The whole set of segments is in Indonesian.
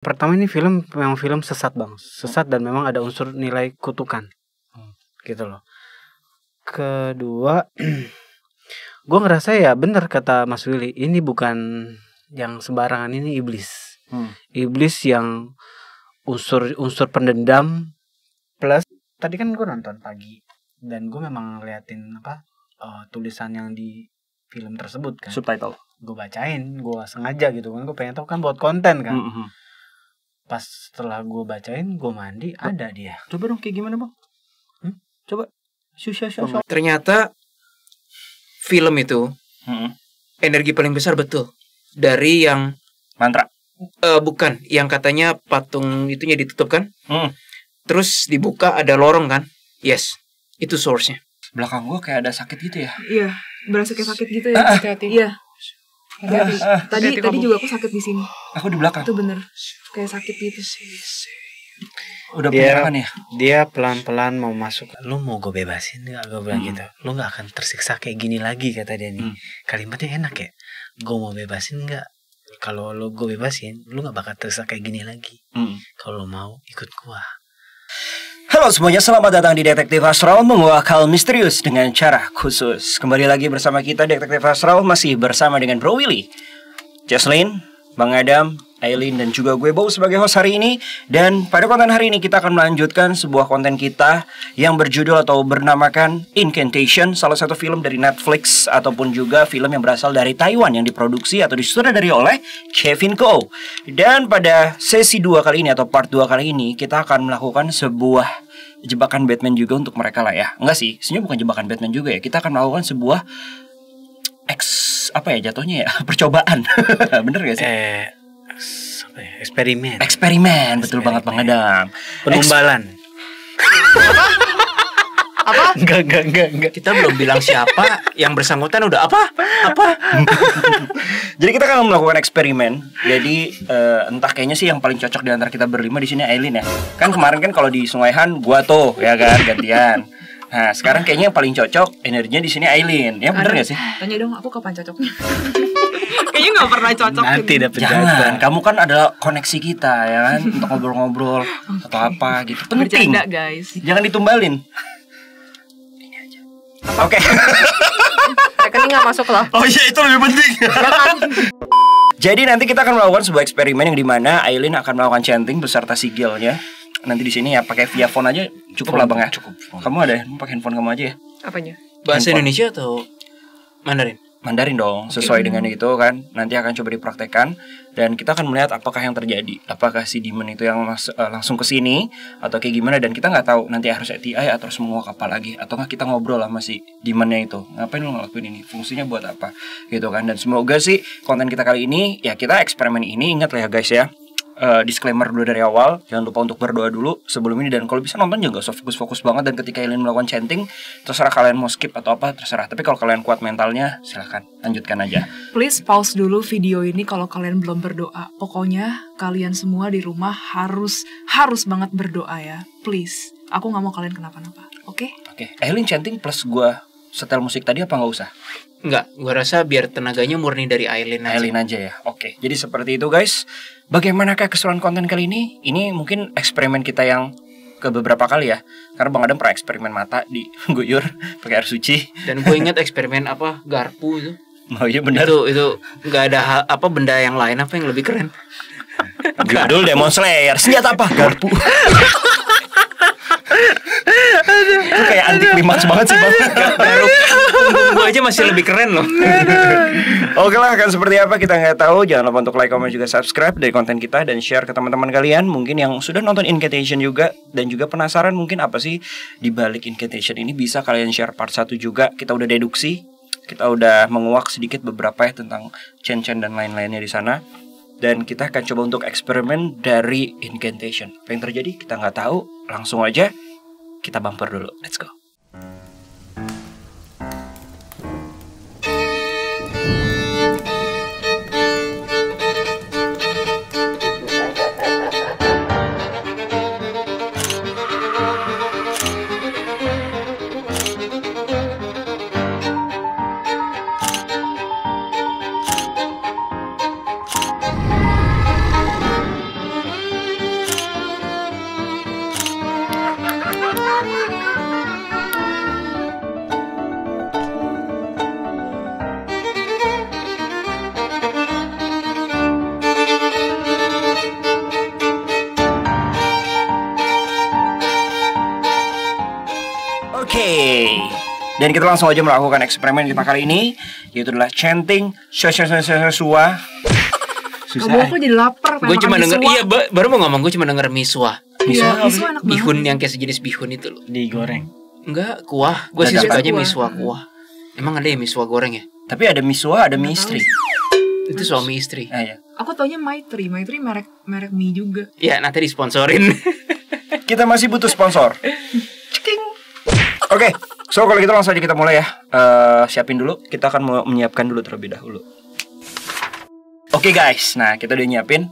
Pertama ini film memang film sesat bang, sesat dan memang ada unsur nilai kutukan, gitu loh. Kedua, gue ngerasa ya bener kata Mas Willy, ini bukan yang sembarangan, ini iblis, iblis yang unsur pendendam plus. Tadi kan gue nonton pagi dan gue memang ngeliatin tulisan yang di film tersebut kan, subtitle. Gue bacain, gue sengaja gitu kan, gue pengen tahu kan buat konten kan. Pas setelah gue bacain, gue mandi, ada dia. Coba dong kayak gimana bang? Coba. Ternyata film itu energi paling besar betul dari yang mantra. Bukan, yang katanya patung itunya ditutup kan? Terus dibuka ada lorong kan? Yes, itu source-nya. Belakang gue kayak ada sakit gitu ya? Iya, berasa kayak sakit gitu ya. Hati-hati. Iya. Tadi juga aku sakit di sini. Aku di belakang. Itu bener, kayak sakit gitu. Udah penyerahan ya? Dia pelan-pelan mau masuk. Lu mau gue bebasin gak? Gue bilang gitu. Lu gak akan tersiksa kayak gini lagi, kata dia nih. Kalimatnya enak ya. Gue mau bebasin gak? Kalau lu gue bebasin, lu gak bakal tersiksa kayak gini lagi. Kalau mau ikut gua. Halo semuanya, selamat datang di Detektif Astral, menguak hal misterius dengan cara khusus. Kembali lagi bersama kita Detektif Astral, masih bersama dengan Bro Willy, Jesslyn, Bang Adam, Aileen, dan juga gue Bow sebagai host hari ini. Dan pada konten hari ini kita akan melanjutkan sebuah konten kita yang berjudul atau bernamakan Incantation, salah satu film dari Netflix ataupun juga film yang berasal dari Taiwan yang diproduksi atau disutradari oleh Kevin Ko. Dan pada sesi 2 kali ini atau part 2 kali ini kita akan melakukan sebuah jebakan Batman juga untuk mereka lah ya. Enggak sih, sebenarnya bukan jebakan Batman juga ya. Kita akan melakukan sebuah jatuhnya ya, percobaan. Bener gak sih? Eksperimen, betul banget Bang Adam. Penumbalan. Apa? Enggak. Kita belum bilang siapa yang bersangkutan udah apa? Jadi kita akan melakukan eksperimen. Jadi entah kayaknya sih yang paling cocok di antara kita berlima di sini Aileen ya. Kan kemarin kan kalau di Sungai Han gua tuh ya kan gantian. Nah sekarang kayaknya yang paling cocok energinya di sini Aileen. Ya bener gak sih? Tanya dong aku kapan cocoknya. Kayaknya gak pernah cocok. Nanti dapet jangan, kamu kan adalah koneksi kita ya kan untuk ngobrol-ngobrol atau apa gitu. Penting. Bercanda guys. Jangan ditumbalin. Ini aja. Oke. Rekening gak masuk loh. Oh iya itu lebih penting. Jadi nanti kita akan melakukan sebuah eksperimen yang dimana Aileen akan melakukan chanting beserta sigilnya. Nanti di sini ya pakai via phone aja cukup lah Bang ya. Cukup. Kamu ada pakai handphone kamu aja ya? Apanya? Bahasa Indonesia atau Mandarin? Mandarin dong, sesuai dengan itu kan. Nanti akan coba dipraktekkan dan kita akan melihat apakah yang terjadi. Apakah si demon itu yang langsung ke sini atau kayak gimana, dan kita nggak tahu nanti harus ATI atau harus menguak apa lagi, atau nggak kita ngobrol sama si demonnya itu. Ngapain lo ngelakuin ini? Fungsinya buat apa? Gitu kan. Dan semoga sih konten kita kali ini ya kita eksperimen ini, ingat lah ya guys ya. Disclaimer dulu dari awal, jangan lupa untuk berdoa dulu sebelum ini, dan kalau bisa nonton juga gak usah fokus-fokus banget, dan ketika kalian melakukan chanting terserah kalian mau skip atau apa terserah, tapi kalau kalian kuat mentalnya silahkan lanjutkan aja. Please pause dulu video ini kalau kalian belum berdoa. Pokoknya kalian semua di rumah harus banget berdoa ya, please. Aku gak mau kalian kenapa-napa, oke? Oke, Aileen chanting plus gue setel musik tadi apa gak usah? Enggak, gua rasa biar tenaganya murni dari Aileen aja ya. Oke. Jadi seperti itu guys. Bagaimanakah keseruan konten kali ini? Ini mungkin eksperimen kita yang ke beberapa kali ya. Karena Bang Adam pernah eksperimen mata di guyur pakai air suci. Dan gue ingat eksperimen garpu itu. Oh iya benar. Itu enggak ada benda yang lain apa yang lebih keren. Judul Demon Slayer. Senjata apa? Garpu. Itu kayak anti klimaks banget sih Bang. Gue aja masih lebih keren loh. Oke lah, akan seperti apa kita nggak tahu. Jangan lupa untuk like, comment, juga subscribe dari konten kita, dan share ke teman-teman kalian mungkin yang sudah nonton Incantation juga dan juga penasaran mungkin apa sih di balik Incantation ini. Bisa kalian share part 1 juga. Kita udah deduksi, kita udah menguak sedikit beberapa ya tentang Chen dan lain-lainnya di sana. Dan kita akan coba untuk eksperimen dari Incantation. Apa yang terjadi kita nggak tahu. Langsung aja kita bumper dulu. Let's go. Dan kita langsung aja melakukan eksperimen kita kali ini, yaitu adalah chanting Shua. Kamu aku jadi lapar. Gue cuma denger, iya baru mau ngomong, gue cuma denger miswa. Iya, miswa enak Bihun banget. yang kayak sejenis bihun itu loh. Digoreng. Enggak, kuah. Gue sih Ada sukanya kuah. miswa kuah. Emang ada ya miswa goreng ya? Tapi ada miswa, ada mie istri. Itu suami istri. Ah, ya. Aku taunya Maitri merek mie juga. Ya nanti disponsorin. Kita masih butuh sponsor. Ceking. Oke, so kalau gitu langsung aja kita mulai ya. Siapin dulu, kita akan mau menyiapkan dulu terlebih dahulu. Oke guys, nah kita udah nyiapin.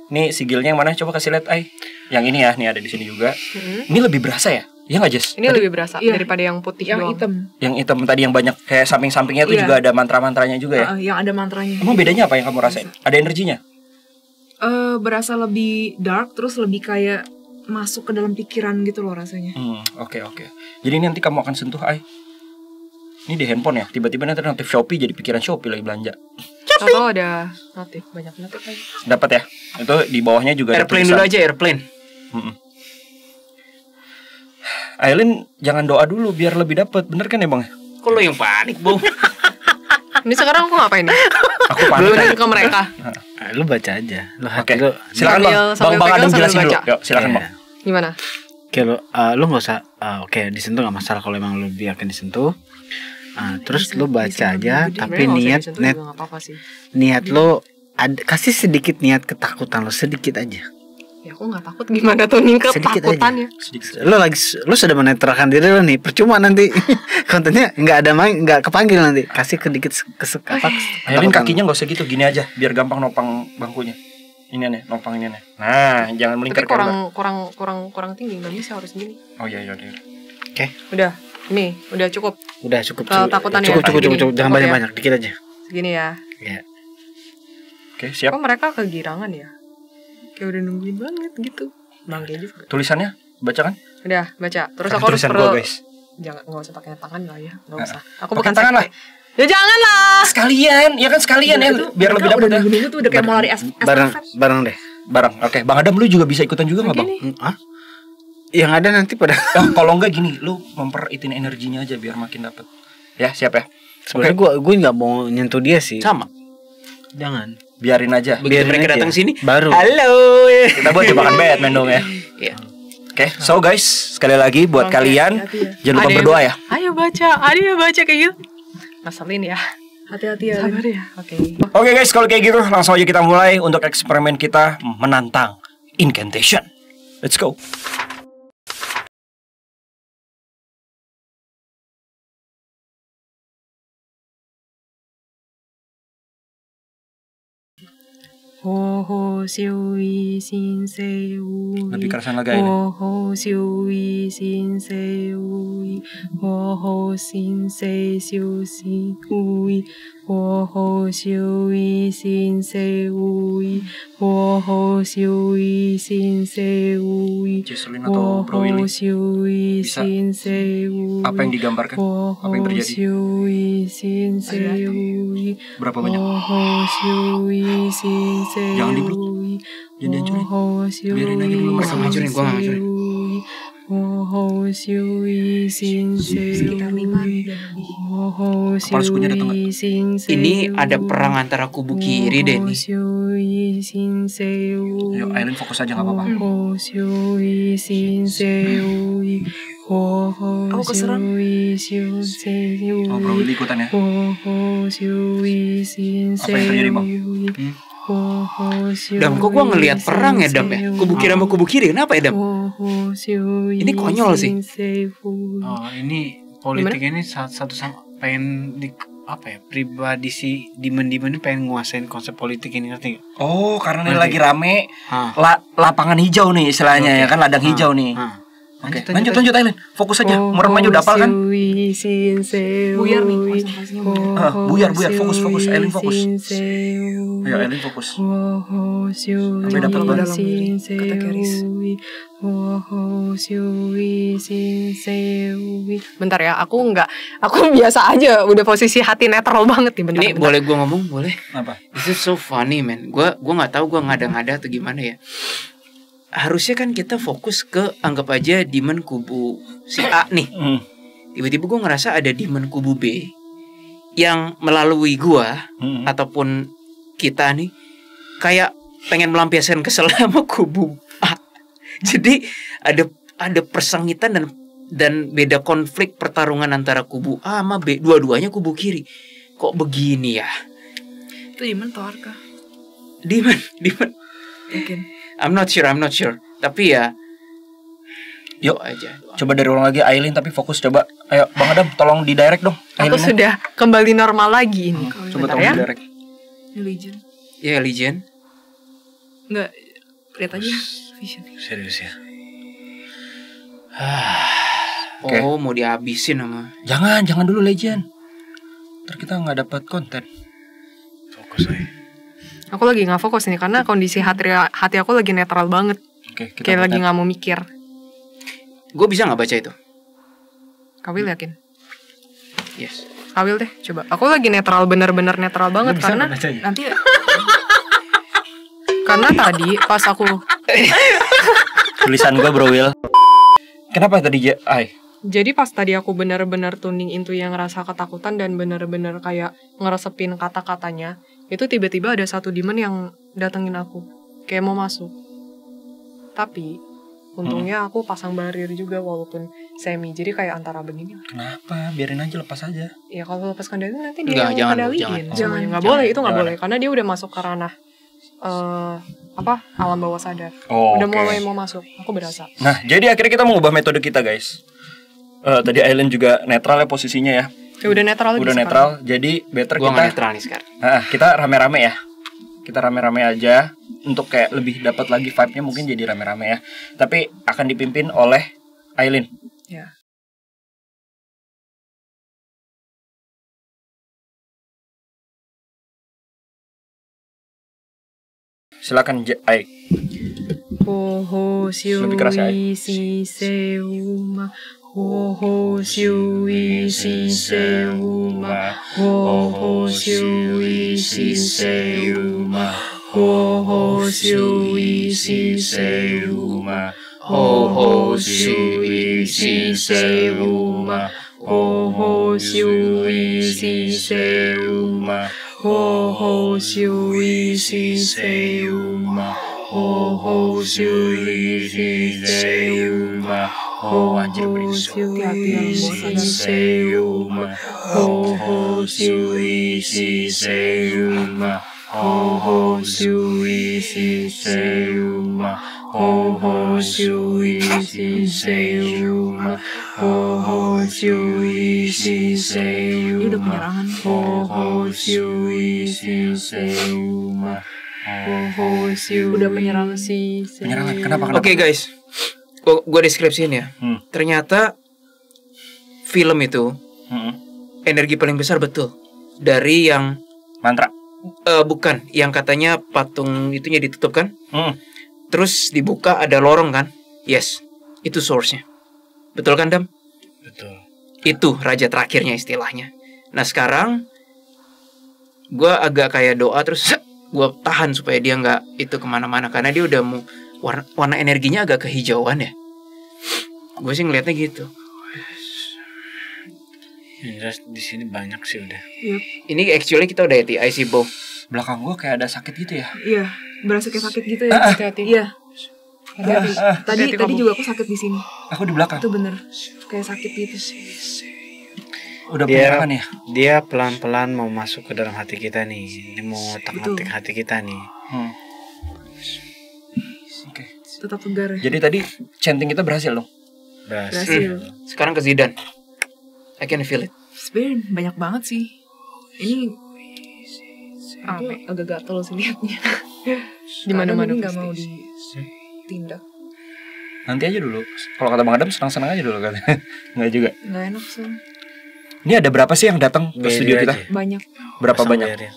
Nih sigilnya yang mana? Coba kasih lihat, Ai. Yang ini ya, nih ada di sini juga. Ini lebih berasa ya? Iya nggak Jess? Ini lebih berasa Iya. daripada yang putih Yang doang. hitam. Yang hitam tadi yang banyak kayak samping-sampingnya tuh Iya. juga ada mantra-mantranya juga ya. Yang ada mantranya. Emang bedanya apa yang kamu rasain? Ada energinya? Berasa lebih dark, terus lebih kayak masuk ke dalam pikiran gitu loh rasanya. Oke. Jadi ini nanti kamu akan sentuh, Ai. Ini di handphone ya. Tiba-tiba nanti notif Shopee jadi pikiran Shopee lagi belanja. Atau ada notif, banyak notif lagi. Dapat ya? Itu di bawahnya juga ada Airplane tulisan. dulu aja, airplane. Aileen jangan doa dulu biar lebih dapat. Bener kan ya Bang? Kok lo yang panik, Bung? Ini sekarang aku ngapain nih? Aku panik. Belum ke mereka. Lu baca aja. Lu Oke. hati lu. Silakan Bang. Sambil Bang pegang, Adam sambil jelasin dulu. baca. Yuk, silakan Iya. Bang. Gimana? Oke, lu nggak usah. Oke, disentuh nggak masalah kalau emang lu biarkan disentuh. Terus lu baca aja, tapi Sebenarnya nggak usah niat disentuh juga nggak apa-apa sih. niat lu kasih sedikit niat ketakutan lu sedikit aja. Ya aku nggak takut gimana tuh nih Sedikit ketakutannya. Lu sudah menetralkan diri lu nih, percuma nanti kontennya nggak kepanggil nanti. Kasih sedikit Aileen kakinya nggak usah gitu, gini aja biar gampang nopang bangkunya. Ini nih, nopang ini nih. Nah, jangan melingkar Tapi kayak kurang tinggi, nggak bisa harus gini. Oh iya. Oke. Udah, nih udah cukup. Udah cukup. Kalau takutannya Cukup. gini, Jangan cukup ya. banyak-banyak, dikit aja. Segini ya. Ya. Oke, siap. Kok mereka kegirangan ya? Kayak udah nungguin banget gitu. Bangke juga. Tulisannya baca kan? Udah baca. Terus Pakai aku harus tulisan perlu. gua, guys. Jangan, nggak usah pakai tangan lah ya, nggak usah. Aku Pakai bukan tangan lah. sekte. Ya jangan lah. Sekalian, ya kan sekalian ya, biar lebih dapat ya. Nunggu tuh udah kayak mau lari Bareng deh. Barang. Oke, Bang Adam lu juga bisa ikutan juga nggak Bang? Yang ada nanti pada Kalau enggak gini, lu memperitin energinya aja biar makin dapat. Ya, siap ya. sebenarnya gue nggak mau nyentuh dia sih. Sama. Jangan. Biarin aja. Begitu mereka aja. datang sini, Baru. halo. Kita buat jebakan Batman dong ya. Iya. Oke, so guys, sekali lagi buat Oke, kalian jangan lupa Ada yang- berdoa ya. Ayo baca kayak gitu. Ngeselin ya. Hati-hati ya. Sabar ya. Oke. Oke guys, kalau kayak gitu langsung aja kita mulai untuk eksperimen kita menantang incantation. Let's go. Ho ho siu yi xin se wu. Lebih kerasan lagi ini. Ho ho siu yi xin se wu. Ho ho xin se siu si wu. Ho ho siu yi xin se wu. Ho ho siu yi xin se wu. Jesselyn Ho atau Bro ho Willy, siu yi bisa xin se wu. apa yang digambarkan? Apa yang terjadi? Berapa banyak? Jangan dibeluk. Jangan dihancurin. Biarin aja dulu. Mereka ngancurin, gua nggak ngancurin. Sekitar 5 Kepala sukunya datang nggak? Ini ada perang antara kubu kiri deh nih. Yuk, Aileen fokus aja nggak apa-apa. Aku keserang. Oh, Bro Willy ikutan ya. Apa yang terjadi Bang? Dam, kok gua ngelihat perang ya Dam ya? Kubu kiri sama kubu kiri, kenapa ya Dam? Ini konyol sih. Oh, ini politik ini satu sama pengen di apa ya, pribadi si Dimen ini pengen nguasain konsep politik ini, ngerti gak? Oh, karena ini lagi rame Ah. lapangan hijau nih istilahnya ya kan, ladang hijau nih. Oke, lanjut Aileen. Fokus aja. Merem aja udah hafal kan? Buyar nih konsentrasinya. Buyar, fokus. Aileen fokus. Ayo Aileen fokus. Sampai dapat Coba dalam. dalam kata garis. Bentar ya, aku biasa aja, udah posisi hati netral banget nih. Bentar, Ini bentar. boleh gua ngomong, boleh? Apa? This is so funny man. Gua nggak tahu gua ngada-ngada atau gimana ya. Harusnya kan kita fokus ke anggap aja Demon kubu si A nih. tiba-tiba gue ngerasa ada demon kubu B yang melalui gue ataupun kita nih kayak pengen melampiaskan kesel sama kubu A. Jadi ada persengitan dan beda konflik pertarungan antara kubu A sama B, dua-duanya kubu kiri. Kok begini ya? Itu Demon atau Arka? Demon. Mungkin. I'm not sure. Tapi ya Yuk aja. coba dari ulang lagi Aileen, tapi fokus coba. Ayo Bang Adam tolong di direct dong Aku Aileen-nya. sudah kembali normal lagi ini. Coba Bentar tolong ya. di direct. Ini Legion. Ya Legion. Enggak, lihat aja Vision. Serius ya. Oke. Oh, mau dihabisin sama. Jangan dulu Legend. Ntar kita nggak dapat konten. Fokus aja. Aku lagi nggak fokus nih karena kondisi hati aku lagi netral banget. Oke, kita Kayak lagi konten. nggak mau mikir. Gue bisa nggak baca itu? Kawil yakin? Yes. Kawil deh, coba. Aku lagi netral, bener-bener netral banget karena Nanti karena tadi pas aku Tulisan gue Bro Will. Kenapa tadi Ai? jadi pas tadi aku bener-bener tuning into yang rasa ketakutan dan bener-bener kayak ngeresepin kata-katanya, itu tiba-tiba ada satu demon yang datengin aku, kayak mau masuk. Tapi untungnya aku pasang barrier juga walaupun semi, jadi kayak antara begini. Kenapa? Biarin aja, lepas aja. Ya kalau lepas kendali nanti Enggak, dia yang jangan, kendaliin. jangan. Semuanya. Jangan. Nggak boleh, itu nggak Jangan. boleh karena dia udah masuk ke ranah alam bawah sadar. Oh, Udah oke. mulai mau masuk, aku berasa. Nah, jadi akhirnya kita mengubah metode kita, guys. Tadi Aileen juga netral ya posisinya ya. Ya udah netral lagi Udah sekarang. netral, jadi better Gue nggak kita netral nih sekarang. kita rame-rame ya. Kita rame-rame aja untuk kayak lebih dapat lagi vibe-nya, mungkin jadi rame-rame ya. Tapi akan dipimpin oleh Aileen. ya. Silakan Ai. Ho ho siu Lebih keras ya, wi si seu ma. Ho ho siu wi si seu ma. Ho ho siu wi si seu ma. Ho ho siu wi si seu ma. Ho ho siu wi si seu ma. Ho ho siu wi si seu ma. Ho ho siu wi si seu ma. Ho ho siu wi si seu ma. Ho anjir, berisik. siu wi si seu ma. Ho ho siu wi si seu ma. Ho ho siu wi si seu ma. Ho ho siu wi si seu ma. Ho ho siu wi si seu Dia udah ma. penyerangan. Ho ho siu wi si seu ma. Ho ho siu Udah penyerangan. si seu. Penyerangan. Kenapa? Oke guys, gue deskripsiin ya. Ternyata film itu energi paling besar betul dari yang Mantra. bukan, yang katanya patung itunya ditutup kan, Hmm. terus dibuka ada lorong kan. Yes, itu source-nya. Betul kan Dam? Betul. Itu raja terakhirnya istilahnya. Nah sekarang gue agak kayak doa terus gue tahan supaya dia nggak itu kemana-mana karena dia udah mau warna energinya agak kehijauan ya. Gue sih ngeliatnya gitu. Yang jelas di sini banyak sih udah. Ini actually kita udah di IC Bow. Belakang gua kayak ada sakit gitu ya. Iya, berasa kayak sakit gitu ya. Hati-hati. Iya. Hati-hati. Tadi Hati-hati kamu. juga aku sakit di sini. Aku di belakang. Itu bener kayak sakit gitu. Udah Dia penyerangan ya. dia pelan-pelan mau masuk ke dalam hati kita nih. Dia mau ngotak-ngatik hati kita nih. Oke. Tetap tegar ya. Jadi tadi chanting kita berhasil dong. Berhasil. Sekarang ke Zidane. I can feel it. Sebenernya banyak banget sih. Ini aku agak gatel sih liatnya. Di mana-mana Karena ini nggak pasti. mau ditindak. Nanti aja dulu. Kalau kata Bang Adam senang-senang aja dulu katanya. Enggak juga. Nggak enak sih. Ini ada berapa sih yang datang ke Barrier studio kita? aja. Banyak. Berapa Pasang banyak? barrier.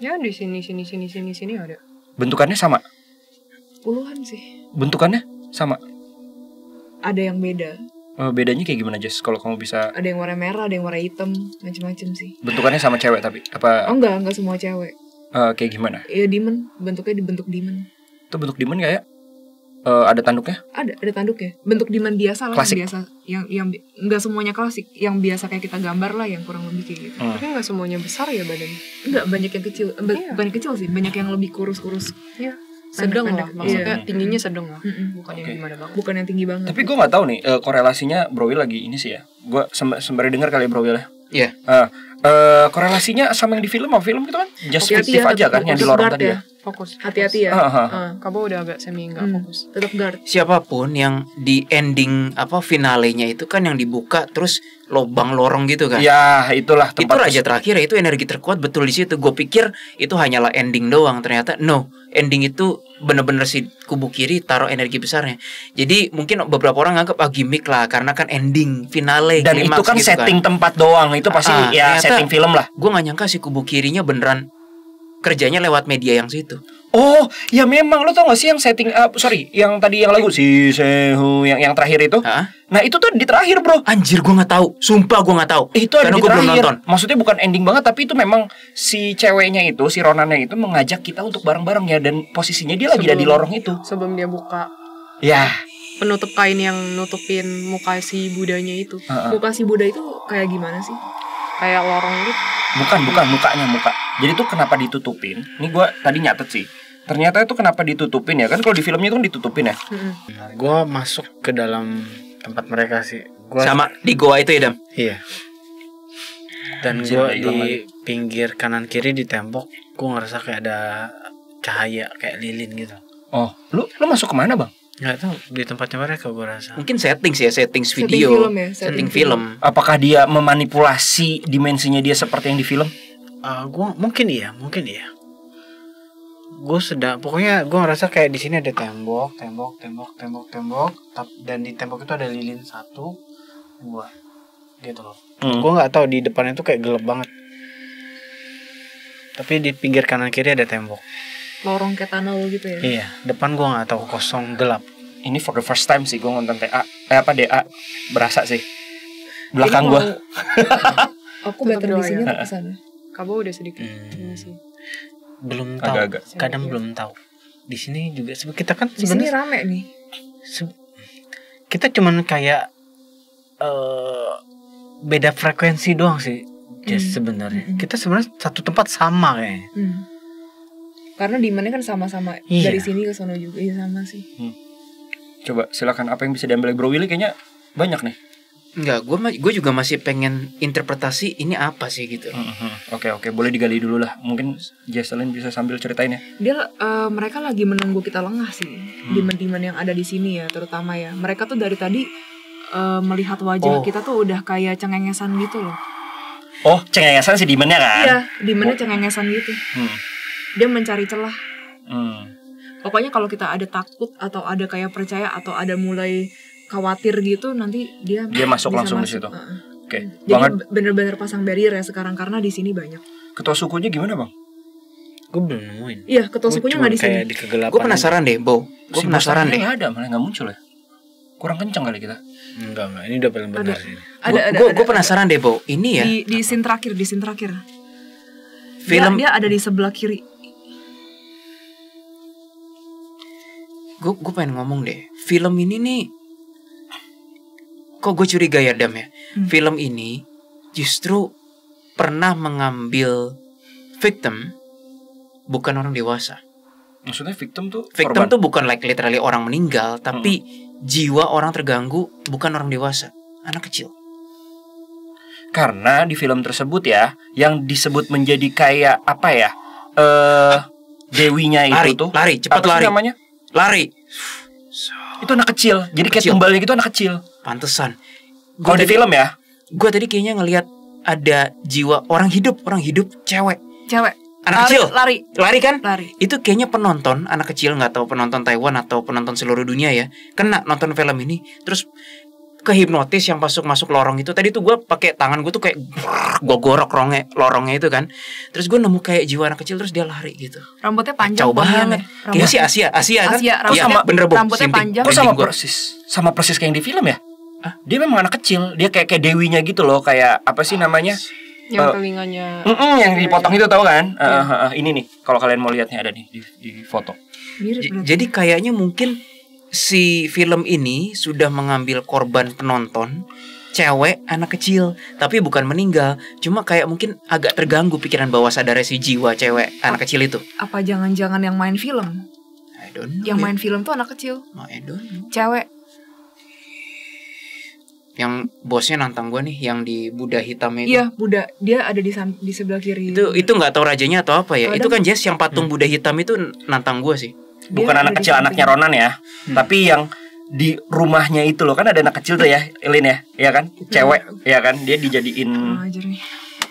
Ya di sini ada. Bentukannya sama. Puluhan sih. Bentukannya sama. Ada yang beda. Bedanya kayak gimana Jess? Kalau kamu bisa Ada yang warna merah, ada yang warna hitam, macem-macem sih. bentukannya sama cewek tapi apa Oh enggak semua cewek. kayak gimana? Iya demon, bentuknya dibentuk demon. Itu bentuk demon kayak Ada tanduknya? Ada tanduknya. Bentuk diamond biasa lah, Klasik. yang biasa, yang nggak semuanya klasik, yang biasa kayak kita gambar lah, yang kurang lebih kayak gitu. Tapi nggak semuanya besar ya badannya. Enggak, banyak yang kecil, Iya. bukan yang kecil sih, banyak yang lebih kurus-kurus. Iya. Sedang lah, Pendek-pendek. maksudnya Iya. tingginya sedang lah, Mm-mm. bukan Oke. yang gimana banget. Bukan yang tinggi banget. Tapi gue nggak tahu nih korelasinya Bro Will lagi ini sih ya. Gue sembari dengar kali ya Bro Will ya. Iya. Korelasinya sama yang di film apa film gitu kan? Just Hati-hati fiktif ya, aja kan tetap yang di fokus lorong guard tadi ya. ya. Fokus. Hati-hati ya. Kabo udah agak semi nggak fokus. Tetap guard. Siapapun yang di ending finalenya itu kan yang dibuka terus lobang lorong gitu kan. Ya itulah Itu tempat raja terakhir ya, itu energi terkuat betul di situ. Gue pikir itu hanyalah ending doang, ternyata no. Ending itu bener-bener si kubu kiri taruh energi besarnya. Jadi mungkin beberapa orang nganggap gimmick lah, karena kan ending finale dan itu klimaks kan gitu setting tempat doang. Itu pasti ya ternyata setting film lah. Gue nggak nyangka si kubu kirinya beneran kerjanya lewat media yang situ. Oh, ya memang lo tau gak sih yang setting yang tadi yang lagu si Sehu yang terakhir itu? Hah? Nah, itu tuh di terakhir, Bro. Anjir, gue nggak tahu. Sumpah gue nggak tahu. Itu ada karena di gue belum terakhir. nonton. Maksudnya bukan ending banget, tapi itu memang si ceweknya itu, si Ronannya itu mengajak kita untuk bareng-bareng ya, dan posisinya dia lagi ada di lorong itu. Sebelum dia buka Ya, penutup kain yang nutupin muka si Budanya itu. Muka si Buddha itu kayak gimana sih? Kayak lorong gitu. bukan muka. Jadi tuh kenapa ditutupin? Ini gua tadi nyatet sih. Ternyata itu kenapa ditutupin ya? Kan kalau di filmnya itu kan ditutupin ya. Gue masuk ke dalam tempat mereka sih. Gua, Sama di goa itu ya, Dam. Iya. Dan Anjir, gue udah hilang di lagi. pinggir kanan kiri di tembok, gue ngerasa kayak ada cahaya kayak lilin gitu. Oh, lu masuk kemana, Bang? Nggak tahu di tempatnya mereka gue rasa. Mungkin settings ya, settings Setting video. film ya, Setting setting film. Apakah dia memanipulasi dimensinya dia seperti yang di film? Gue mungkin iya. Gue pokoknya gue ngerasa kayak di sini ada tembok, dan di tembok itu ada lilin 1, 2, gitu loh. Gue nggak tahu di depan itu kayak gelap banget. Tapi di pinggir kanan kiri ada tembok. Lorong kayak tunnel gitu ya. Iya, depan gue nggak tahu, kosong gelap. Ini for the first time sih gue nonton DA berasa sih. Belakang gue. Aku better Tetap di sini doa atau kesana. Kabo udah sedikit ini sih. Belum tahu. Agak-agak. Kadang belum tahu. Di sini juga kita kan Di sini sebenarnya rame nih. kita cuman kayak beda frekuensi doang sih. Sebenarnya kita sebenarnya satu tempat sama kayaknya. Karena demandnya kan sama-sama. Iya. Dari sini ke sono juga. Iya sama sih. Coba silakan, apa yang bisa diambil Bro Willy, kayaknya banyak nih. Enggak, gue juga masih pengen interpretasi ini apa sih gitu. Oke, boleh digali dulu lah. Mungkin Jesselyn bisa sambil ceritain ya. Mereka lagi menunggu kita lengah sih. Demand-demand yang ada di sini ya, terutama ya. Mereka tuh dari tadi melihat wajah kita tuh udah kayak cengengesan gitu loh. Oh, cengengesan si Demon-nya kan? Iya, demandnya cengengesan gitu. Dia mencari celah. Pokoknya kalau kita ada takut atau ada kayak percaya atau ada mulai khawatir gitu, nanti dia masuk bisa langsung di masuk. situ. Oke. Jadi Banget. bener-bener pasang barrier ya sekarang karena di sini banyak. Ketua sukunya gimana, Bang? Gue belum nemuin. Iya, ketua Gua sukunya cuman nggak di sini. kayak di kegelapan. Gue penasaran deh, Bo. Gue Si penasaran bos deh. nggak ada, malah nggak muncul ya. Kurang kencang kali kita. Enggak. Ini udah paling benar sih. Gue penasaran deh, Bo. Ini ya Di scene terakhir, film. Dia ada di sebelah kiri. Gue pengen ngomong deh. Film ini nih, kok gue curiga ya, Dam ya. Film ini justru pernah mengambil victim, bukan orang dewasa. Maksudnya victim tuh Victim korban. tuh bukan like literally orang meninggal, tapi jiwa orang terganggu bukan orang dewasa, anak kecil. Karena di film tersebut ya, yang disebut menjadi kayak apa ya? Dewinya itu Lari, cepat apa sih lari. namanya? Lari. Itu anak kecil. Jadi kayak Kecil. tumbalnya gitu anak kecil. Pantesan. Kalau di film ya, Gue tadi kayaknya ngelihat ada jiwa orang hidup cewek. Cewek. Anak kecil. Lari kan? Lari. Itu kayaknya penonton anak kecil, nggak tahu penonton Taiwan atau penonton seluruh dunia ya, kena nonton film ini terus kehipnotis yang masuk lorong itu. Tadi tuh gue pakai tangan gue tuh kayak gue gorok lorongnya itu kan. Terus gue nemu kayak jiwa anak kecil terus dia lari gitu. Rambutnya panjang. Kacau banget. Kayaknya sih Asia kan? Asia, Iya, rambutnya- bener, Bo. rambutnya Sinting. panjang. kok sama Sinting gua. persis kayak yang di film ya? Dia memang anak kecil. Dia kayak dewinya gitu loh, kayak apa sih namanya? Yang telinganya Yang dipotong itu tahu kan? Ini nih, kalau kalian mau lihatnya ada nih di foto. Mirip. Jadi kayaknya mungkin si film ini sudah mengambil korban penonton cewek anak kecil, tapi bukan meninggal, cuma kayak mungkin agak terganggu pikiran bawah sadar si jiwa cewek anak kecil itu. Apa jangan-jangan yang main film? I don't know. Yang main film tuh anak kecil, I don't know. cewek. Yang bosnya nantang gue nih, yang di Buddha hitam itu. Iya, Buddha. Dia ada di sebelah kiri. Itu nggak tahu rajanya atau apa ya. Ada. Itu kan Jess yang patung Buddha hitam itu nantang gue sih. Dia Bukan ada anak di kecil, samping. anaknya Ronan ya. Tapi yang di rumahnya itu loh, kan ada anak kecil tuh ya, Elin ya, ya kan, cewek, ya kan, dia dijadiin Ajar nih.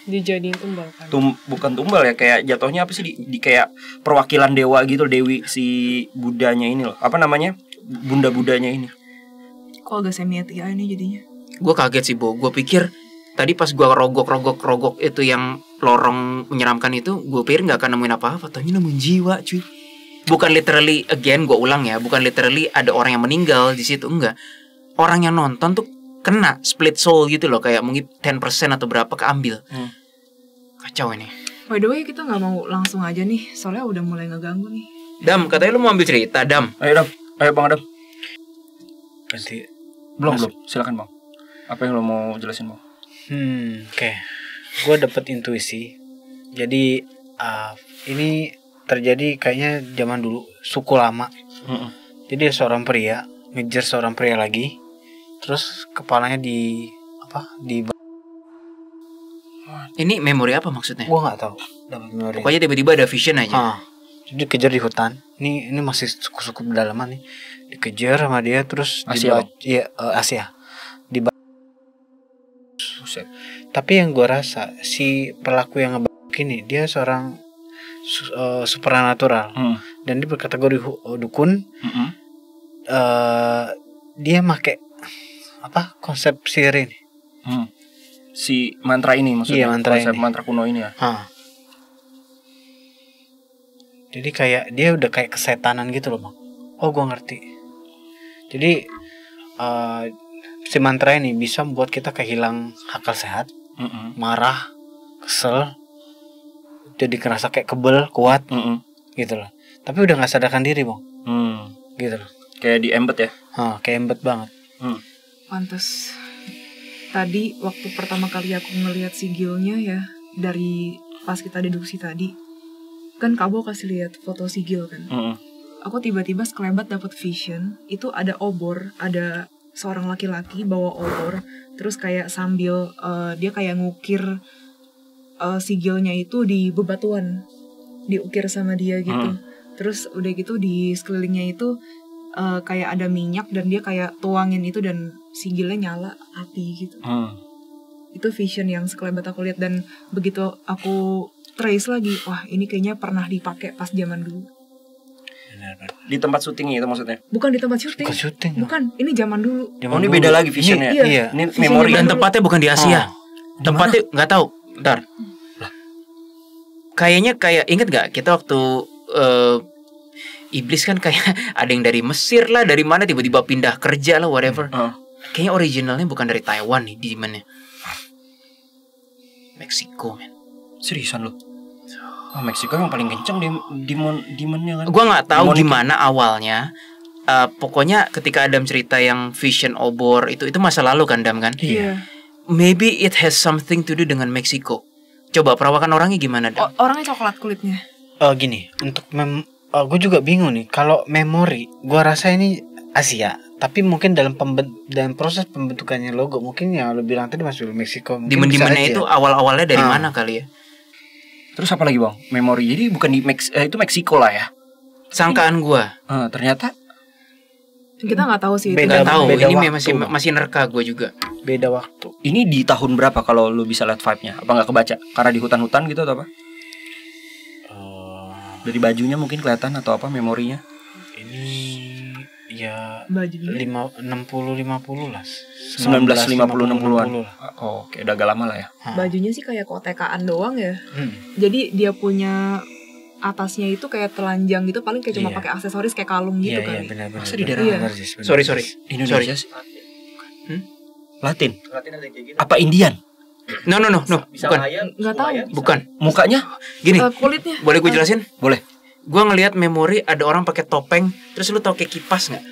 Dijadiin tumbal kan. bukan tumbal ya, kayak jatuhnya apa sih di kayak perwakilan dewa gitu, dewi si Budanya ini loh, apa namanya, bunda Budanya ini. Kok agak semi-etika ini jadinya? Gue kaget sih, Bo. Gue pikir tadi pas gue rogok itu yang lorong menyeramkan itu, gue pikir nggak akan nemuin apa-apa, tapi nemuin jiwa, cuy. Bukan literally, again gue ulang ya, bukan literally ada orang yang meninggal di situ, enggak. Orang yang nonton tuh kena split soul gitu loh, kayak mungkin 10% atau berapa keambil. Kacau ini. By the way, kita nggak mau langsung aja nih, soalnya udah mulai ngeganggu nih. Dam, katanya lu mau ambil cerita, Dam. Ayo Bang Adam. Ganti. Belum, silakan Bang. Apa yang lo mau jelasin Bang? Oke. Gue dapet intuisi. Jadi ini terjadi kayaknya zaman dulu, suku lama. Jadi seorang pria ngejar seorang pria lagi, terus kepalanya di Ini memori apa maksudnya? gue nggak tahu. Dapat memori. Pokoknya tiba-tiba ada vision aja. Jadi kejar di hutan. Ini masih suku-suku pedalaman nih. Dikejar sama dia terus Asia, Asia. Buset. Tapi yang gue rasa si pelaku yang ngebak ini dia seorang supernatural dan dia berkategori dukun. Dia make konsep sihir ini. Si mantra ini maksudnya, Iya, mantra konsep ini. mantra kuno ini ya. Jadi kayak dia udah kayak kesetanan gitu loh Bang. Oh gue ngerti. Jadi si mantra ini bisa membuat kita kehilang akal sehat, marah, kesel, jadi kerasa kayak kebel, kuat, gitu loh. Tapi udah nggak sadarkan diri Bang, gitu loh. Kayak di embed ya. Kayak embed banget. Pantes. Tadi waktu pertama kali aku ngelihat sigilnya ya, dari pas kita deduksi tadi, kan Kabo kasih lihat foto sigil kan. Aku tiba-tiba sekelebat dapat vision, itu ada obor, ada seorang laki-laki bawa obor, terus kayak sambil dia kayak ngukir sigilnya itu di bebatuan, diukir sama dia gitu. Terus udah gitu di sekelilingnya itu kayak ada minyak dan dia kayak tuangin itu dan sigilnya nyala api gitu. Itu vision yang sekelebat aku lihat, dan begitu aku trace lagi, wah ini kayaknya pernah dipakai pas zaman dulu. Benar. Di tempat syutingnya itu maksudnya. Bukan di tempat syuting. Bukan syuting. Bukan, ini zaman dulu. Oh, ini beda lagi visionnya. Iya. Ini Visionnya memori. Dan dulu. tempatnya bukan di Asia. Tempatnya nggak tahu. Bentar. Kayaknya kayak inget nggak kita waktu iblis kan kayak ada yang dari Mesir lah, dari mana tiba-tiba pindah kerja lah, whatever. Kayaknya originalnya bukan dari Taiwan nih, di mana? Meksiko, men. Seriusan lo? Meksiko yang paling kenceng demonnya kan. Gua nggak tahu Demonik. gimana awalnya. Pokoknya ketika Adam cerita yang vision obor itu masa lalu kan, Dam kan? Iya. Maybe it has something to do dengan Meksiko. Coba perawakan orangnya gimana, Dam? Orangnya coklat kulitnya. Gini, untuk gue juga bingung nih. Kalau memori, gue rasa ini Asia. Tapi mungkin dalam proses pembentukannya logo, mungkin yang lo bilang tadi masuk Meksiko. Demon-demonnya itu awal-awalnya dari mana kali ya? Terus apa lagi Bang? Memori. Jadi bukan di itu Meksiko lah ya. Sangkaan gua. Ternyata Kita nggak tahu sih. Beda- Nggak tahu. beda Ini waktu. masih nerka gua juga. beda waktu. ini di tahun berapa kalau lu bisa lihat vibe-nya? Apa nggak kebaca? Karena di hutan-hutan gitu atau apa? Dari bajunya mungkin kelihatan atau apa memorinya? Ini ya Bajunya. 60-50 lah. 1950-60-an. lah. Oh, oke, udah agak lama lah ya. Bajunya sih kayak kotekaan doang ya. Hmm. Jadi dia punya atasnya itu kayak telanjang gitu, paling kayak cuma Iya. pakai aksesoris kayak kalung gitu Iya, kali. benar-benar. Masa di daerah Iya. benar, Jis, benar. Sorry. Indonesia sih. Hmm? Latin. Apa Indian? No. Bukan. Nggak tahu. Bukan. Mukanya? Gini. Kulitnya. Boleh gue jelasin? Boleh. Gue ngelihat memori ada orang pakai topeng, terus lu tau kayak kipas nggak?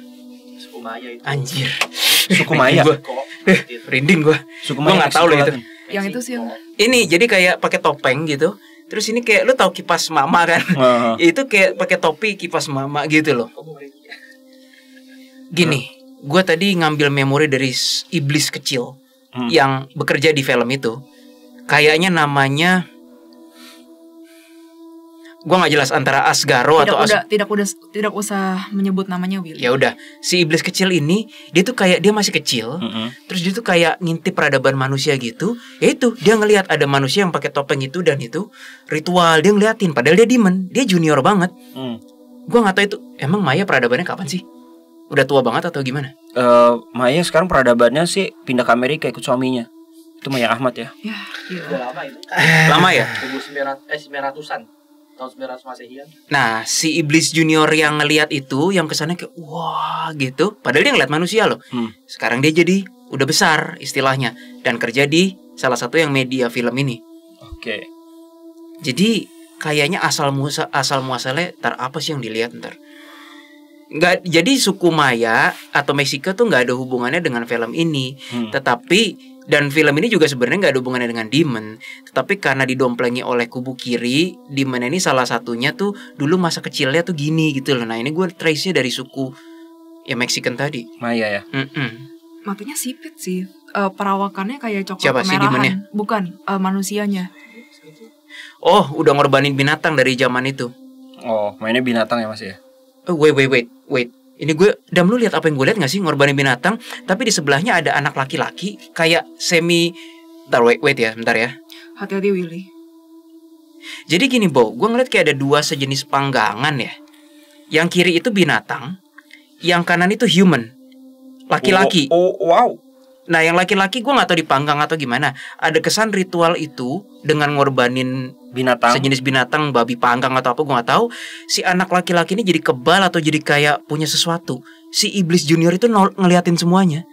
Anjir. Suku Maya. Rinding gua. Suku Gua nggak tahu loh itu. Yang itu sih yang Ini jadi kayak pakai topeng gitu. Terus ini kayak lu tahu kipas mama kan? Itu kayak pakai topi kipas mama gitu loh. Gini, gua tadi ngambil memori dari iblis kecil yang bekerja di film itu. Kayaknya namanya gua nggak jelas antara Asgaro atau tidak usah menyebut namanya Willy. Ya udah, si iblis kecil ini dia tuh kayak dia masih kecil, terus dia tuh kayak ngintip peradaban manusia gitu. Ya itu dia ngelihat ada manusia yang pakai topeng itu dan itu ritual dia ngeliatin. Padahal dia demon, dia junior banget. Gua nggak tahu itu emang Maya peradabannya kapan sih? Udah tua banget atau gimana? Maya sekarang peradabannya sih pindah ke Amerika ikut suaminya. Itu Maya Ahmad ya. Ya, Udah lama itu. Lama ya? 900-an. Tahun 900 Masehian. Nah, si iblis junior yang ngelihat itu, yang kesannya kayak wah gitu. Padahal dia ngeliat manusia loh. Sekarang dia jadi udah besar istilahnya dan kerja di salah satu yang media film ini. Oke. Jadi kayaknya asal muasalnya ntar apa sih yang dilihat ntar? Nggak, jadi suku Maya atau Meksiko tuh nggak ada hubungannya dengan film ini. Tetapi dan film ini juga sebenarnya nggak ada hubungannya dengan demon. Tetapi karena didomplengi oleh kubu kiri, demon ini salah satunya tuh dulu masa kecilnya tuh gini gitu loh. Nah ini gue trace-nya dari suku ya Mexican tadi. Maya ya. matanya sipit sih. Perawakannya kayak coklat Siapa sih kemerahan. demonnya? Bukan, manusianya. Oh, udah ngorbanin binatang dari zaman itu. Oh, mainnya binatang ya Mas ya? Oh, wait. Ini gue, Dam, lu lihat apa yang gue lihat gak sih ngorbanin binatang? Tapi di sebelahnya ada anak laki-laki kayak semi. Wait ya, bentar ya. Hati-hati Willy. Jadi gini, Bo, gue ngeliat kayak ada dua sejenis panggangan ya. Yang kiri itu binatang, yang kanan itu human, laki-laki. Oh, wow. Nah, yang laki-laki gue nggak tahu dipanggang atau gimana. Ada kesan ritual itu dengan ngorbanin Binatang. sejenis binatang, babi panggang atau apa gue nggak tahu. Si anak laki-laki ini jadi kebal atau jadi kayak punya sesuatu. Si iblis junior itu ngeliatin semuanya.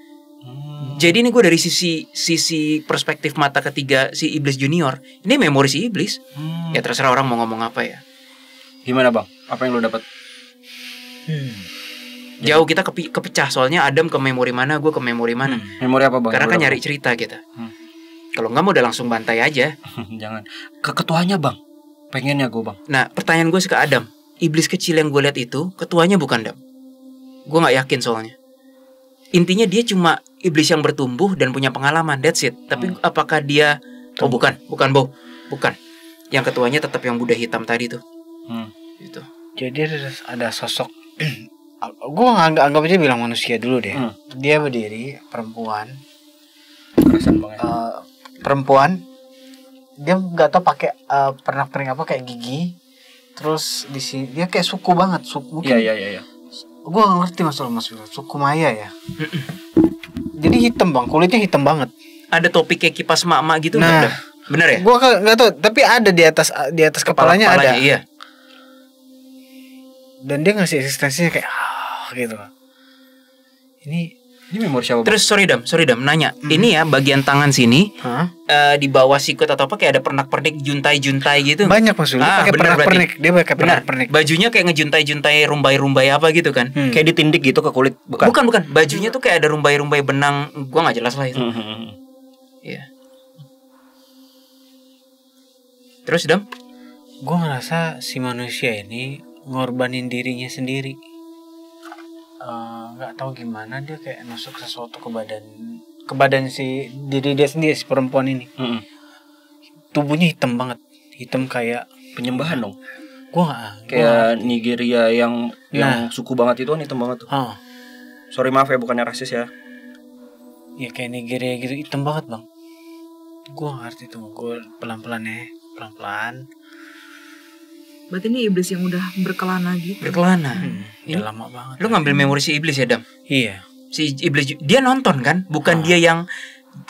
Jadi ini gue dari sisi perspektif mata ketiga si iblis junior. Ini memori si iblis. Ya terserah orang mau ngomong apa ya. Gimana Bang? Apa yang lo dapat? Jauh kita kepecah soalnya Adam ke memori mana, gue ke memori mana. Memori apa Bang? Karena kan Lo nyari dapat? cerita kita. Kalau nggak mau udah langsung bantai aja. Jangan. Ke ketuanya Bang. Pengennya gue Bang. Nah pertanyaan gue ke Adam, iblis kecil yang gue lihat itu ketuanya bukan Adam. Gue nggak yakin soalnya. Intinya dia cuma iblis yang bertumbuh dan punya pengalaman, that's it. Tapi apakah dia? Oh bukan Bo, bukan. Yang ketuanya tetap yang Buddha hitam tadi tuh. Gitu. Jadi ada sosok. Gue anggap aja bilang manusia dulu deh. Dia berdiri, perempuan. Kerasan banget. Perempuan. Dia nggak tahu pakai pernak-pernik apa kayak gigi. Terus di sini dia kayak suku banget, suku. Iya. Gue gak ngerti masalah suku Maya ya. Jadi hitam Bang, kulitnya hitam banget. Ada topi kayak kipas mak-mak gitu Nah, nggak ada? Bener ya? Gue nggak tahu, tapi ada di atas kepalanya ada. Iya. Dan dia ngasih eksistensinya kayak gitu. Ini memori siapa Bang? Terus sorry Dam, nanya. Ini ya bagian tangan sini di bawah sikut atau apa kayak ada pernak-pernik juntai-juntai gitu. Banyak maksudnya pakai bener pernak-pernik. Dia pakai Benar. pernak-pernik. Bajunya kayak ngejuntai-juntai rumbai-rumbai apa gitu kan? Kayak ditindik gitu ke kulit. Bukan. Bukan. Bajunya tuh kayak ada rumbai-rumbai benang. Gua nggak jelas lah itu. Iya. Terus Dam? Gue ngerasa si manusia ini ngorbanin dirinya sendiri. Nggak tahu gimana dia kayak nusuk sesuatu ke badan si diri dia sendiri, si perempuan ini. Tubuhnya hitam banget, hitam kayak Penyembahan dong. Kayak Nigeria yang suku banget itu kan hitam banget tuh. Sorry maaf ya, bukannya rasis ya. Ya kayak Nigeria gitu, hitam banget Bang. Gue ngerti tuh, gue pelan-pelan. Berarti ini iblis yang udah berkelana gitu. Udah lama banget. Lu ngambil memori si iblis ya Dam? Iya. Si iblis dia nonton kan? Bukan dia yang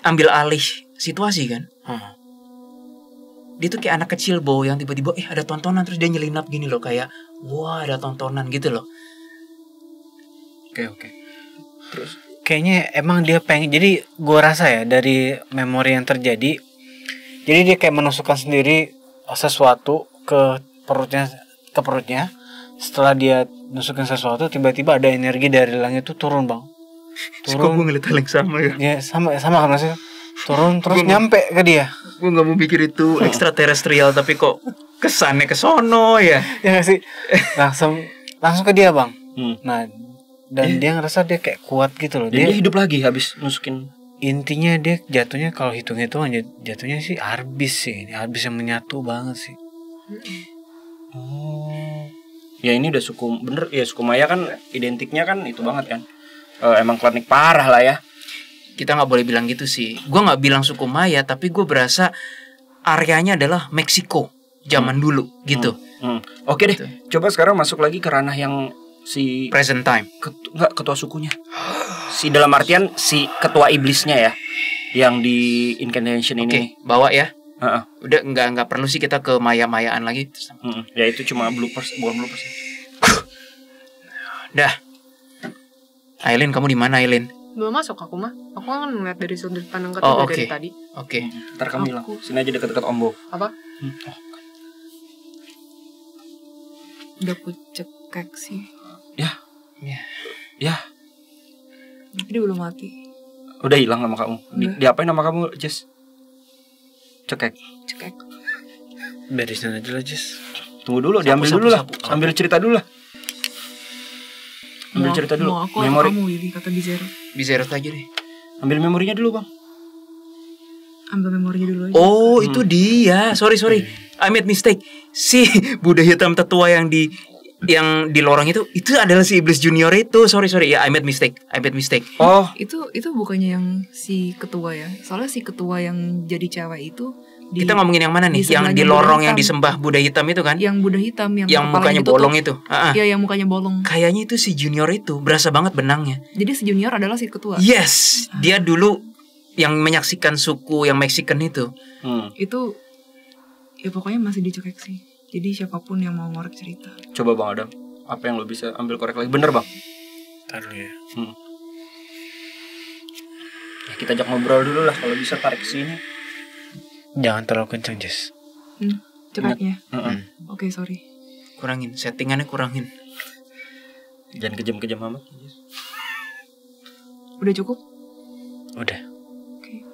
ambil alih situasi kan? Dia tuh kayak anak kecil Bo yang tiba-tiba ada tontonan terus dia nyelinap gini loh kayak wah ada tontonan gitu loh. Oke. Terus kayaknya emang dia pengen, jadi gue rasa ya dari memori yang terjadi, jadi dia kayak menusukkan sendiri sesuatu ke perutnya. Setelah dia nusukkan sesuatu, tiba-tiba ada energi dari langit itu turun Bang. Kok gue turun. ngeliat hal yang sama ya. Ya sama kan maksudnya. Turun terus nyampe ke dia. Gue nggak mau pikir itu ekstraterestrial, tapi kok kesannya ke sono ya. Ya nggak sih? Langsung ke dia, Bang. Nah, dan Iya. dia ngerasa dia kayak kuat gitu loh. Dan dia hidup lagi habis nusukin. Intinya dia jatuhnya kalau hitung-hitungan jatuhnya sih arbis sih. Ini arbis yang menyatu banget sih. Oh. Ya ini udah suku bener ya, suku Maya kan identiknya kan itu banget kan. Emang klinik parah lah ya. Kita nggak boleh bilang gitu sih. Gue nggak bilang suku Maya, tapi gue berasa areanya adalah Meksiko zaman dulu gitu. Oke deh, coba sekarang masuk lagi ke ranah yang si Present time. ketua sukunya. Si dalam artian si ketua iblisnya ya, yang di incantation Oke, ini. bawa ya. Heeh. Udah nggak perlu sih kita ke Maya-mayaan lagi. Ya itu cuma bloopers, bukan bloopers. Dah. Aileen, kamu di mana Aileen? Belum masuk aku mah. Aku kan ngeliat dari sudut pandang Oh, ketiga oke. dari tadi. Oke. Ntar kamu bilang, sini aja deket-deket Ombo. Apa? Udah aku cekek sih. Ya, Tapi dia belum mati. udah hilang nama kamu. Udah. Diapain nama kamu, Jess? Cekek. Cekek. Beresin aja lah, Jess. Tunggu dulu, Sapu, diambil sapu, dulu lah. sapu. Ambil cerita dulu lah. Ambil cerita dulu. Mau aku atau Memori. kamu Willy, kata Bizero. Bisa aja deh. Ambil memorinya dulu, Bang. Ambil memorinya dulu aja. Oh, itu dia. Sorry. I made mistake. Si Buddha hitam tetua yang di lorong itu adalah si iblis junior itu. Sorry. Ya, I made mistake. Oh, Itu bukannya yang si ketua ya. Soalnya si ketua yang jadi cewek itu Kita ngomongin yang mana nih? di Yang di sebelahnya lorong Buddha yang hitam. disembah Buddha hitam itu kan? yang Buddha hitam yang Yang kepalanya mukanya ditutup. bolong itu. Iya, yang mukanya bolong. Kayaknya itu si junior itu. Berasa banget benangnya. Jadi si junior adalah si ketua. Yes, dia dulu yang menyaksikan suku yang Mexican itu. Itu ya pokoknya masih dicekek sih. Jadi siapapun yang mau ngorek cerita. coba Bang Adam. Apa yang lo bisa ambil korek lagi? Bener, Bang. Ntar dulu ya. Ya, kita ajak ngobrol dulu lah kalau bisa tarik ke sini. Jangan terlalu kencang, Jess. Cekeknya. Heeh. Oke, sorry. Kurangin, settingannya kurangin. Jangan kejam-kejam amat. Udah cukup? Udah. Oke.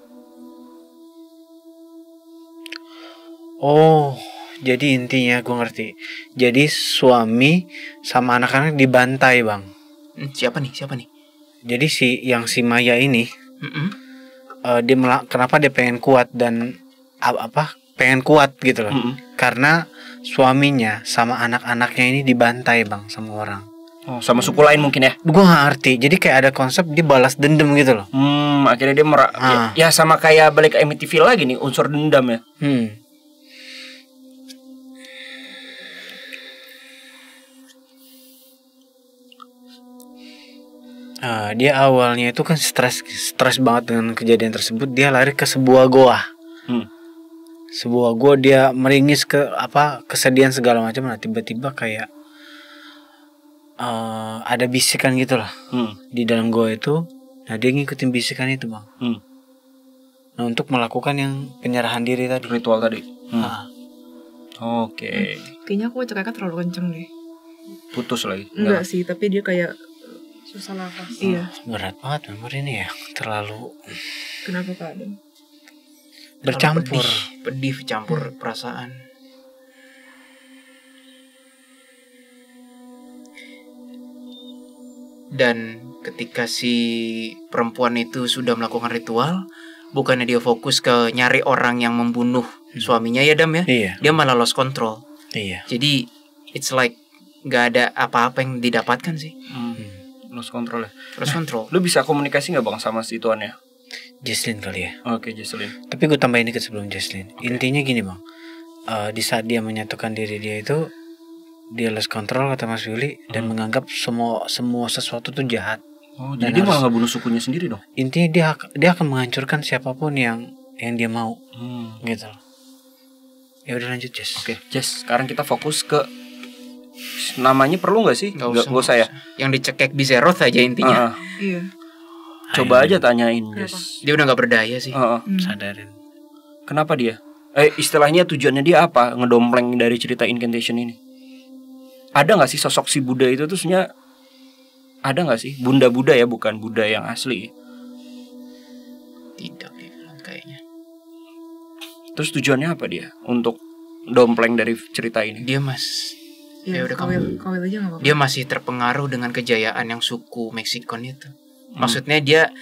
Oh, jadi intinya gue ngerti. Jadi suami sama anak-anak dibantai, Bang. Siapa nih? Jadi si Maya ini Mm-mm. kenapa dia pengen kuat dan pengen kuat gitu loh. Karena suaminya sama anak-anaknya ini dibantai, Bang, sama orang. Oh, sama suku lain mungkin ya. Gue gak ngerti. Jadi kayak ada konsep dia balas dendam gitu loh. Akhirnya dia ya sama kayak balik ke MTV lagi nih, unsur dendam ya. Dia awalnya itu kan stres banget dengan kejadian tersebut. Dia lari ke sebuah goa. Sebuah goa, dia meringis kesedihan segala macam. Nah tiba-tiba kayak ada bisikan gitu lah di dalam goa itu. Nah dia ngikutin bisikan itu, Bang. Nah untuk melakukan yang penyerahan diri tadi. Ritual tadi. Oke. Kayaknya aku cekeknya terlalu kenceng deh. Putus lagi. Enggak sih, tapi dia kayak Susah nafas. iya. Berat banget memori ini ya. Terlalu Kenapa Kak Adam? bercampur. Pedih campur perasaan. Dan ketika si perempuan itu sudah melakukan ritual, bukannya dia fokus ke nyari orang yang membunuh suaminya ya Dam ya, Iya. dia malah lost control. Iya. Jadi it's like gak ada apa-apa yang didapatkan sih. Lost control ya. Lost control. Lu bisa komunikasi nggak Bang sama si tuannya? Jesslyn kali ya. Oke, Jesselyn. Tapi gue tambahin dikit sebelum Jesslyn. Intinya gini, Bang. Di saat dia menyatukan diri dia itu, dia lost control kata Mas Willy dan menganggap semua sesuatu tuh jahat. Oh, Dan jadi dia harus- malah nggak bunuh sukunya sendiri dong? Intinya dia akan menghancurkan siapapun yang dia mau, gitu loh. Ya udah lanjut, Jess. Oke, Jess. Sekarang kita fokus ke namanya perlu nggak sih? Nggak usah ya. Yang dicekek Bizeroth aja intinya. Iya. Coba aja tanyain, Jess. Dia udah gak berdaya sih. Sadarin. Kenapa dia? Istilahnya tujuannya dia apa? Ngedompleng dari cerita incantation ini. Ada nggak sih sosok si Buddha itu tuh sebenarnya ada nggak sih Bunda ya, bukan Buddha yang asli? Tidak dia bilang kayaknya. Terus tujuannya apa dia untuk dompleng dari cerita ini? Dia Ya, udah kawil aja nggak apa-apa. dia masih terpengaruh dengan kejayaan yang suku Meksikon itu. Maksudnya dia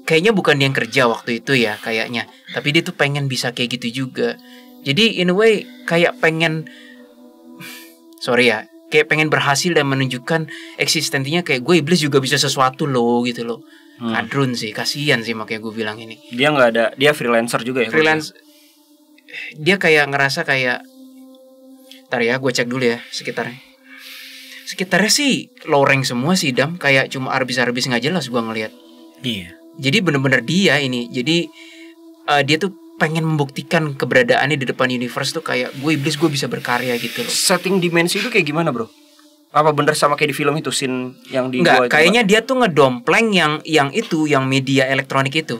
kayaknya bukan dia yang kerja waktu itu ya kayaknya, tapi dia tuh pengen bisa kayak gitu juga. Jadi in a way kayak pengen kayak pengen berhasil dan menunjukkan eksistensinya, kayak gue iblis juga bisa sesuatu loh gitu loh. Kadrun sih, kasihan sih makanya gue bilang ini. Dia nggak ada, dia freelancer juga ya? Freelance. Dia kayak ngerasa kayak, ntar ya gue cek dulu ya sekitarnya sih low rank semua sih Dam, kayak cuma arbis-arbis nggak jelas gue ngelihat. Iya. Jadi bener-bener dia ini, jadi dia tuh pengen membuktikan keberadaannya di depan universe tuh, kayak gue iblis, gue bisa berkarya gitu loh. Setting dimensi itu kayak gimana bro? Apa bener sama kayak di film itu, scene yang di Enggak, gua itu, kayaknya dia tuh ngedompleng yang media elektronik itu.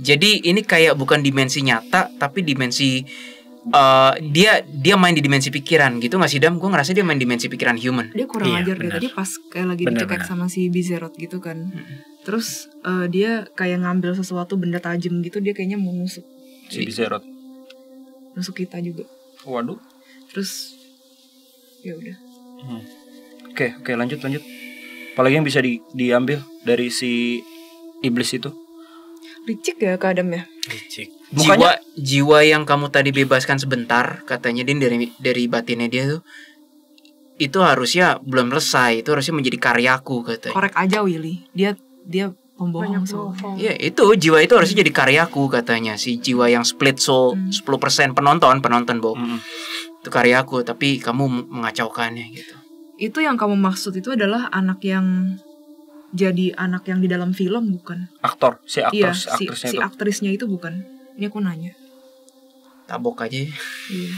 Jadi ini kayak bukan dimensi nyata, tapi dimensi dia main di dimensi pikiran gitu nggak sih Dam? Gue ngerasa dia main dimensi pikiran human. Dia kurang Iya, ajar deh benar. tadi pas kayak lagi Benar, dicekek benar. sama si Bizerot gitu kan. Terus dia kayak ngambil sesuatu benda tajam gitu, dia kayaknya mau nusuk si Bizerot. kita juga. Waduh. Terus ya udah. Oke, lanjut. Apalagi yang bisa diambil dari si iblis itu? Licik ya Kak Adam ya. Licik. Jiwa yang kamu tadi bebaskan sebentar, katanya Din, dari batinnya dia tuh, itu harusnya belum selesai, itu harusnya menjadi karyaku katanya. Korek aja Willy. Dia pembohong Banyak soalnya. bohong. Iya, itu jiwa itu harusnya jadi karyaku katanya. Si jiwa yang split soul 10% penonton Bo. Itu karyaku, tapi kamu mengacaukannya gitu. Itu yang kamu maksud itu adalah anak yang jadi anak yang di dalam film bukan? Aktor, si Iya, aktrisnya si itu. aktrisnya itu bukan. Ini aku nanya. Tabok aja. Iya.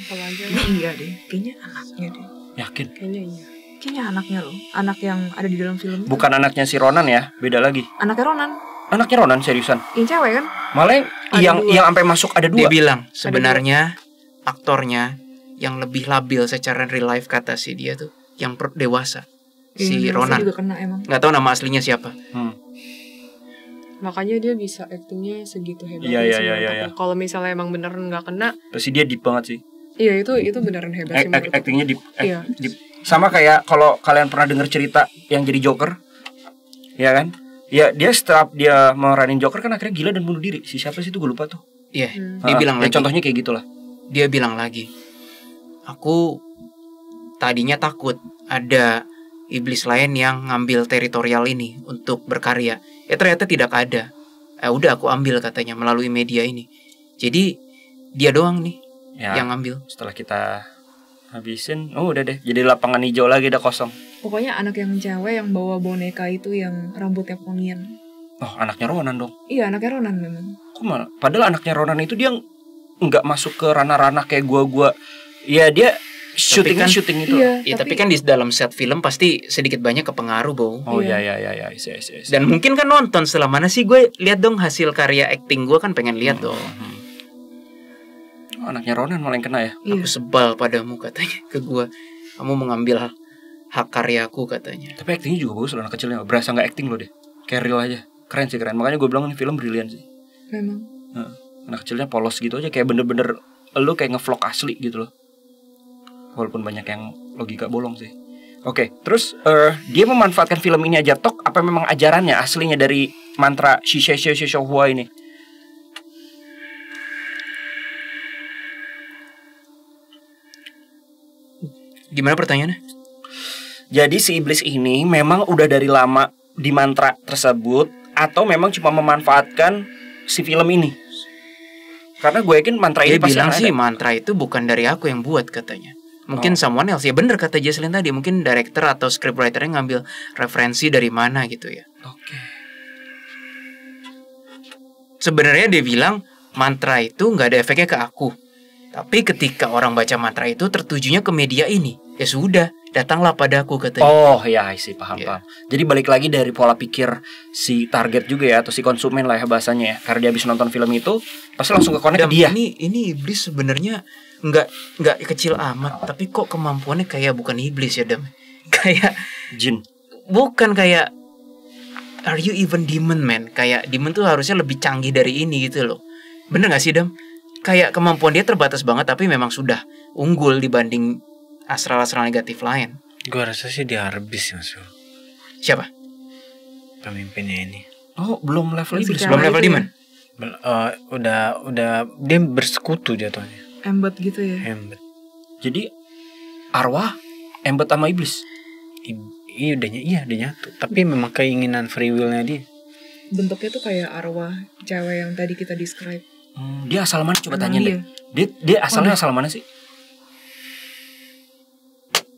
Apalagi Iya deh, kayaknya anaknya deh. Yakin? kayaknya iya. Kayaknya anaknya loh, anak yang ada di dalam film. Bukan anaknya si Ronan ya, beda lagi. Anaknya Ronan, Anaknya Ronan seriusan. yang cewek kan? Malah yang dua. yang sampai masuk ada Dia 2. bilang sebenarnya aktornya yang lebih labil secara real life, kata si dia tuh yang dewasa. Si Yang Ronan. juga kena emang. Nggak tahu nama aslinya siapa. Makanya dia bisa aktingnya segitu hebatnya Iya, sih iya, menurut iya, aku. Kalau misalnya emang beneran nggak kena, Terus dia deep banget sih. iya itu beneran hebat sih menurut aku. Actingnya deep, Iya. deep. Sama kayak kalau kalian pernah denger cerita yang jadi Joker, ya kan? Ya dia setelah dia meranin Joker kan akhirnya gila dan bunuh diri. Si siapa sih itu gue lupa tuh. Iya, dia bilang ya lagi. contohnya kayak gitulah. Dia bilang lagi, aku tadinya takut ada iblis lain yang ngambil teritorial ini untuk berkarya. Ya ternyata tidak ada. Udah aku ambil katanya melalui media ini. Jadi dia doang nih Ya, yang ngambil. setelah kita habisin, udah deh. Jadi lapangan hijau lagi udah kosong. Pokoknya anak yang cewek yang bawa boneka itu yang rambutnya ponian. Oh, anaknya Ronan dong. Iya, anaknya Ronan memang. Kok malah? Padahal anaknya Ronan itu dia nggak masuk ke ranah-ranah kayak gua. Ya dia syuting itu. Iya, Ya, tapi kan di dalam set film pasti sedikit banyak kepengaruh, Bo. Oh Iya. ya. Isi. Dan mungkin kan nonton setelah mana sih gue lihat dong hasil karya acting gue, kan pengen lihat dong. Oh, anaknya Ronan malah yang kena ya. Aku sebal padamu katanya ke gue. Kamu mengambil hak karyaku katanya. Tapi aktingnya juga bagus loh, anak kecilnya. Berasa nggak acting loh deh. Kayak real aja. Keren sih, keren. Makanya gue bilang ini film brilian sih. Memang. Anak kecilnya polos gitu aja, kayak bener-bener lu kayak ngevlog asli gitu loh. Walaupun banyak yang logika bolong sih. Oke, terus dia memanfaatkan film ini aja tok, apa memang ajarannya aslinya dari mantra Hua ini? Gimana pertanyaannya? Jadi si iblis ini memang udah dari lama di mantra tersebut, atau memang cuma memanfaatkan si film ini? Karena gue yakin mantra Dia ini pasti bilang akan sih ada. mantra itu bukan dari aku yang buat katanya. Mungkin someone else. Ya bener kata Jesslyn tadi, mungkin director atau scriptwriternya ngambil referensi dari mana gitu ya. Oke. Sebenarnya dia bilang mantra itu nggak ada efeknya ke aku. Tapi ketika orang baca mantra itu tertujunya ke media ini, ya sudah, datanglah padaku katanya. Oh ya sih, paham. Jadi balik lagi dari pola pikir si target juga ya, atau si konsumen lah ya bahasanya ya. Karena dia habis nonton film itu, pasti langsung ke connect ke dia. Ini iblis sebenarnya nggak kecil amat, tapi kok kemampuannya kayak bukan iblis ya, Dam. Kayak Jin. bukan kayak are you even demon man? Kayak demon tuh harusnya lebih canggih dari ini gitu loh. Bener gak sih Dam? Kayak kemampuan dia terbatas banget tapi memang sudah unggul dibanding astral-astral negatif lain. Gue rasa sih dia Arbis Mas. Siapa? Pemimpinnya ini. Oh, belum level iblis. Belum level demon. Udah dia bersekutu jatuhnya. Embed gitu ya. Embed. Jadi arwah embed sama iblis. Iya udah nyatu. Tapi memang keinginan free will-nya dia. Bentuknya tuh kayak arwah cewek yang tadi kita describe. Dia asal mana coba Emang tanya dia? deh. Dia asalnya asal mana sih?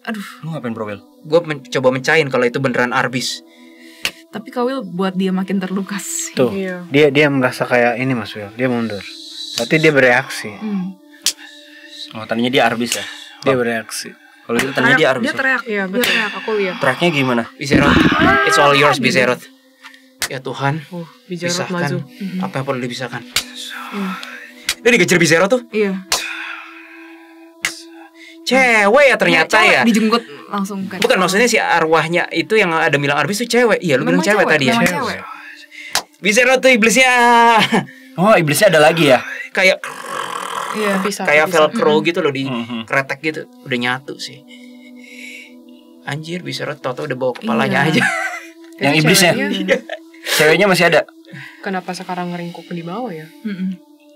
Aduh. Lu ngapain Bro Will? Gue coba mencain kalau itu beneran Arbis. Tapi Kawil buat dia makin terluka sih. Tuh. Iya. Dia merasa kayak ini Mas Will. Dia mundur. Berarti dia bereaksi. Oh, tadinya dia Arbis ya. Dia bereaksi. Kalau itu tadinya dia Arbis. Dia teriak. Iya, Dia betul. teriak. Aku lihat. Tracknya gimana? Bizeroth, it's all yours Bizeroth. Ya Tuhan, Bizeroth maju. pisahkan apa yang perlu dipisahkan. Dia dikejar Bizeroth tuh. Iya. Cewek ya ternyata Cewek ya. dijenggot langsung kan. Bukan maksudnya si arwahnya itu yang ada bilang Arbis tuh cewek. Iya lu bilang Memang cewek tadi ya. memang cewek. Bizeroth tuh iblisnya Oh, iblisnya ada lagi ya? kayak Iya. Bisa. kayak bisa. velcro gitu loh di Mhm. kretek gitu. Udah nyatu sih. Anjir Bizeroth tau udah bawa kepalanya Iya. aja. Tapi Yang iblisnya? ceweknya Ceweknya masih ada. Kenapa sekarang ngeringkuk di bawah ya?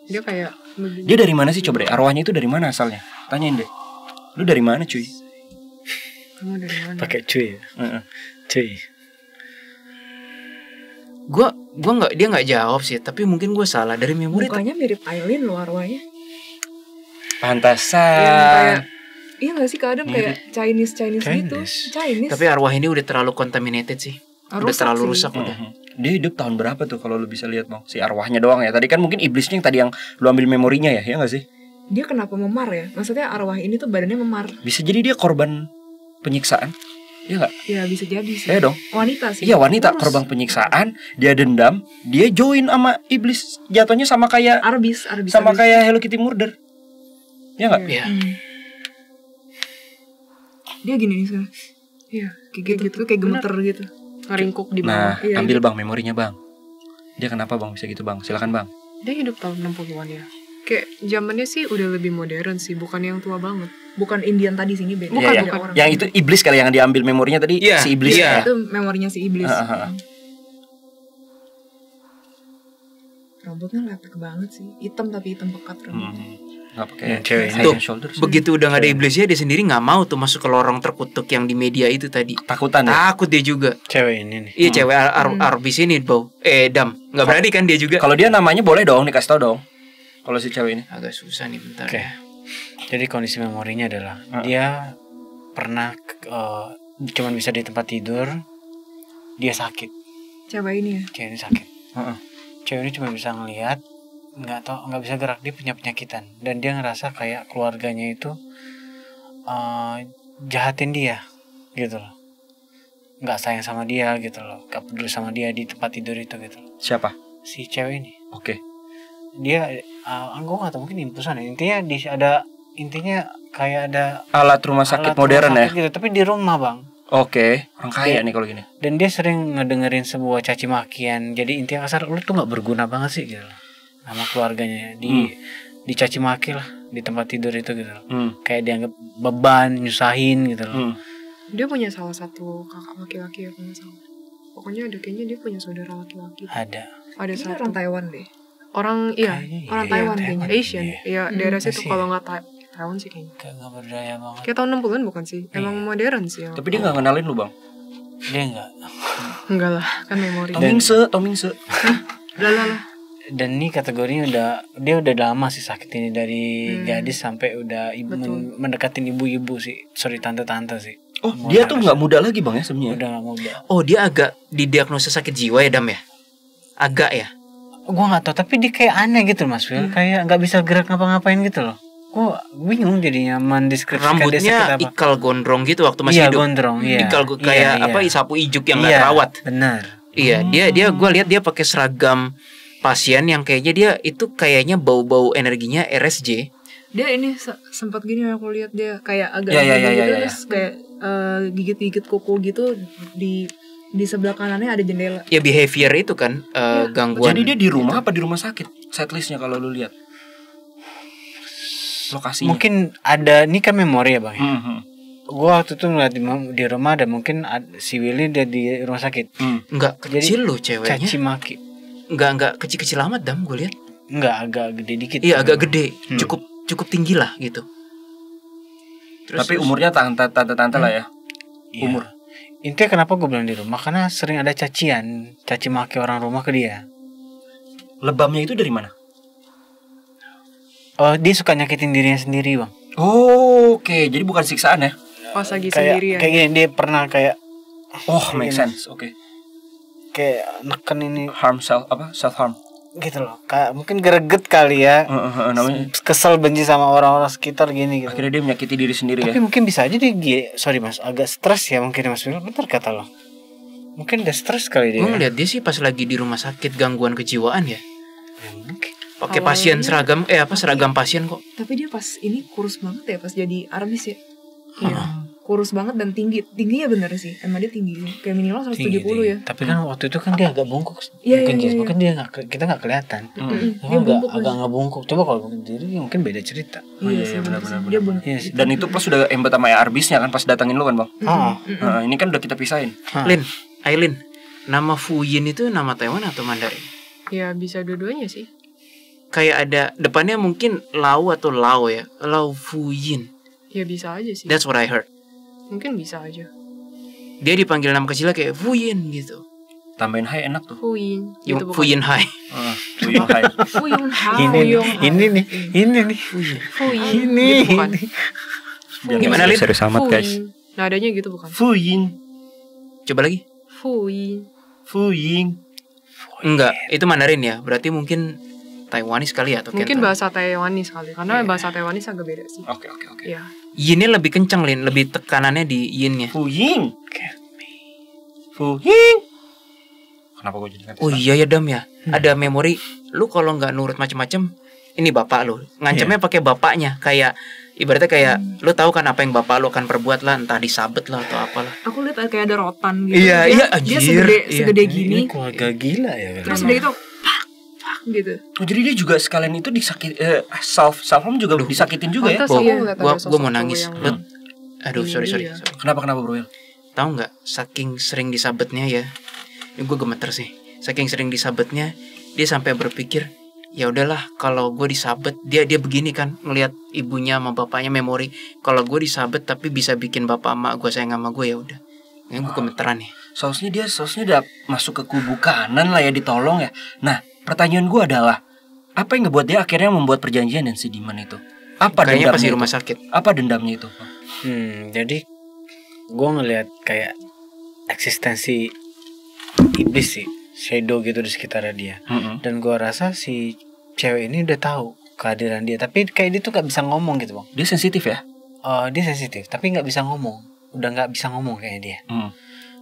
Dia kayak Dia dari mana sih coba deh? Arwahnya itu dari mana asalnya? Tanyain deh. Lu dari mana cuy? kamu dari mana? Pakai cuy ya. Cuy. Gua nggak, dia nggak jawab sih, tapi mungkin gue salah dari memori. Mukanya mirip Aileen loh arwahnya. Pantasan. Yang kayak iya gak sih kadang kayak Chinese gitu. Chinese. Chinese. Tapi arwah ini udah terlalu contaminated sih. Udah Rusak terlalu sih. rusak udah. Dia hidup tahun berapa tuh kalau lu bisa lihat Bang? Si arwahnya doang ya. Tadi kan mungkin iblisnya yang tadi yang lu ambil memorinya ya, ya nggak sih? Dia kenapa memar ya? Maksudnya arwah ini tuh badannya memar. Bisa jadi dia korban penyiksaan. Ya nggak? Ya bisa jadi sih. Iya dong. Wanita sih. Iya wanita Terus korban penyiksaan, dia dendam, dia join sama iblis, jatuhnya sama kayak Arbis. kayak Hello Kitty murder. Ya nggak? Iya. Dia gini nih sekarang. Iya, Kayak gitu, kayak gemeter gitu. ngeringkuk di Nah, bawah. Iya, ambil Bang memorinya Bang. Dia kenapa Bang bisa gitu Bang? Silakan Bang. Dia hidup tahun 60-an ya. Kayak zamannya sih udah lebih modern sih, bukan yang tua banget. Bukan Indian tadi sini beda. Bukan, Iya, iya. bukan. Yang itu iblis kali yang diambil memorinya tadi Iya, si iblis iya. ya. Itu memorinya si iblis. Rambutnya lepek banget sih. Hitam tapi hitam pekat rambutnya. Nggak pakai Yang cewek head Tuh, and shoulders. begitu udah gak ada iblisnya, dia sendiri nggak mau tuh masuk ke lorong terkutuk yang di media itu tadi. Takutan ya. Takut dia juga. Cewek ini nih. Iya cewek Arbis ini bau. Dam, nggak berani kan dia juga. Kalau dia namanya boleh dong dikasih tau dong. Kalau si cewek ini. Agak susah nih bentar. Oke. Ya. Jadi kondisi memorinya adalah dia pernah cuman bisa di tempat tidur. Dia sakit. Cewek ini ya. Cewek ini sakit. Cewek ini cuma bisa ngelihat, nggak bisa gerak. Dia punya penyakitan dan dia ngerasa kayak keluarganya itu jahatin dia gitu loh, nggak sayang sama dia gitu loh, nggak peduli sama dia di tempat tidur itu gitu loh. Siapa? Si cewek ini Oke. dia gue nggak tahu mungkin impusan ya. Intinya kayak ada Alat rumah sakit alat modern rumah ya. sakit gitu, tapi di rumah Bang. Oke. Orang kaya Iya. nih kalau gini. Dan dia sering ngedengerin sebuah caci makian. Jadi intinya kasar, lu tuh nggak berguna banget sih gitu loh. Sama keluarganya dicaci maki lah di tempat tidur itu gitu loh. Kayak dianggap beban, nyusahin gitu loh. Dia punya salah satu kakak laki-laki ya kalau nggak salah. Pokoknya ada kayaknya dia punya saudara laki-laki. Ada Ada Ini satu orang Taiwan deh. orang iya Kayaknya iya, orang iya, Taiwan Taiwan, kayaknya Asian. iya. Iya, daerah situ Asia. kalau nggak Taiwan sih kayaknya. kayak nggak berdaya banget. Kayak tahun 60-an bukan sih? Emang modern sih. Emang. Tapi dia nggak kenalin lu Bang. Dia enggak. Enggak lah, kan memori. Tomingse. Lah. Dan ini kategorinya dia udah lama sih sakit ini, dari gadis sampai udah mendekatin ibu-ibu sih. Sorry tante-tante sih. Oh, dia tuh nggak muda lagi Bang ya sebenarnya. Udah nggak muda. Oh dia agak didiagnosa sakit jiwa ya Dam ya? Agak ya? Gua nggak tahu, tapi dia kayak aneh gitu Mas Will. Kayak nggak bisa gerak ngapa-ngapain gitu loh. Gua bingung jadinya mendeskripsikan dia sakit Rambutnya apa. ikal gondrong gitu waktu masih Iya hidup. gondrong, iya. Ikal kayak Iya, apa iya. sapu ijuk yang nggak Iya, terawat. Benar. Iya, dia gue lihat dia pakai seragam pasien yang kayaknya dia itu kayaknya bau-bau energinya RSJ. Dia ini sempat gini aku lihat dia kayak agak Ya, ya, gini ya, gitu, ya, ya. terus kayak gigit-gigit kuku gitu di di sebelah kanannya ada jendela. Ya behavior itu kan gangguan. Jadi dia di rumah apa di rumah sakit? Setlistnya kalau lu lihat lokasinya. Mungkin ada, ini kan memori ya bang. Mhm. Gua waktu itu ngeliat di rumah ada, mungkin si Willy dia di rumah sakit. Enggak Jadi, kecil loh ceweknya. Caci maki. Enggak kecil-kecil amat Dam gue lihat. Enggak, agak gede dikit. Iya agak gede, cukup tinggi lah gitu. Tapi umurnya tante-tante lah ya. Iya. Umur. Intinya kenapa gue bilang di rumah, karena sering ada caci maki orang rumah ke dia. Lebamnya itu dari mana? Oh, dia suka nyakitin dirinya sendiri bang. Oh, oke. Jadi bukan siksaan ya? Pas lagi Kayak sendirian. gini, dia pernah kayak Oh, make Gini. sense. Oke. kayak neken ini Self harm. gitu loh. Kayak mungkin greget kali ya. Namanya. Kesel benci sama orang-orang sekitar gini gitu. Akhirnya dia menyakiti diri sendiri Tapi ya. mungkin bisa aja dia sorry mas, agak stres ya mungkin Mas Wil. Bener kata lo. Mungkin udah stres kali dia. Gue ngeliat dia sih pas lagi di rumah sakit gangguan kejiwaan ya. Ya, mungkin. Pakai pasien seragam seragam pasien kok. Tapi dia pas ini kurus banget ya pas jadi armis ya. Iya. Kurus banget dan tingginya bener sih. Emang dia tinggi. Kayak minimal 170 Tinggi. ya. Tapi kan waktu itu kan dia agak bungkuk. Iya, Mungkin iya, Jess, iya. mungkin dia kita nggak kelihatan. Dia Agak bungkuk agak Mas. nggak bungkuk. Coba kalau berdiri mungkin beda cerita. Iya sih bener sih. Dia bungkuk. Iya sih. Dan itu plus sudah embet sama arbisnya kan pas datangin lu kan, Bang. Oh, Nah, ini kan udah kita pisahin. Aileen, nama Fuyin itu nama Taiwan atau Mandarin? Ya bisa dua-duanya sih. Kayak ada depannya mungkin Lau atau Lao ya. Lau Fuyin. Ya bisa aja sih. That's what I heard. Mungkin bisa aja. Dia dipanggil nama kecilnya kayak Fuyin gitu. Tambahin hai enak tuh. Fuyin. Yung Gitu bukan? Fuyin Hai. Tuyul hai. Fuyung Hao. ini nih. Fuyin. Ini. Gitu bukan? Gimana, Lin? Serius amat, guys. Fuyin. Nadanya gitu bukan? Fuyin. Coba lagi. Fuyin. Fuyin. Enggak, itu Mandarin ya. Berarti mungkin Taiwanese kali ya atau Mungkin Canton. bahasa Taiwanese kali. Karena bahasa Taiwanese agak beda sih. Oke. Iya. Yinnya lebih kencang, Lin. Lebih tekanannya di yinnya. Fuyin. Fuyin. Kenapa gue jadi ngerti? Oh iya ya Dam ya. Ada memori. Lu kalau nggak nurut macem-macem, ini bapak lu. Ngancamnya pakai bapaknya. Kayak ibaratnya kayak lu tahu kan apa yang bapak lu akan perbuat lah, entah disabet lah atau apalah. Aku lihat kayak ada rotan gitu. Iya, Dia- iya, Dia anjir. segede Iya. gini. Ini keluarga gila ya. Terus udah gitu pak gitu. Oh, jadi dia juga sekalian itu disakit self harm juga disakitin juga ya? Pantas aku ngeliat ada Gua sosok mau cowok nangis. yang- Lu, aduh ini sorry. dia. Kenapa Bro Will? Tahu nggak? Saking sering disabetnya ya. Ini gue gemeter sih. Saking sering disabetnya, dia sampai berpikir, ya udahlah kalau gue disabet, dia begini kan ngelihat ibunya sama bapaknya memori. Kalau gue disabet tapi bisa bikin bapak emak gue sayang sama gue, ya udah. Ini gue gemeteran nih. Sausnya udah masuk ke kubu kanan lah ya, ditolong ya. Nah, pertanyaan gue adalah apa yang ngebuat dia akhirnya membuat perjanjian dan si Diman itu? Apa Kayaknya dendamnya pas di itu? rumah sakit. Apa dendamnya itu? Jadi gue ngelihat kayak eksistensi iblis sih, shadow gitu di sekitar dia. Dan gue rasa si cewek ini udah tahu kehadiran dia, tapi kayak dia tuh gak bisa ngomong gitu bang. Dia sensitif ya? Dia sensitif, tapi nggak bisa ngomong. Udah nggak bisa ngomong kayaknya dia.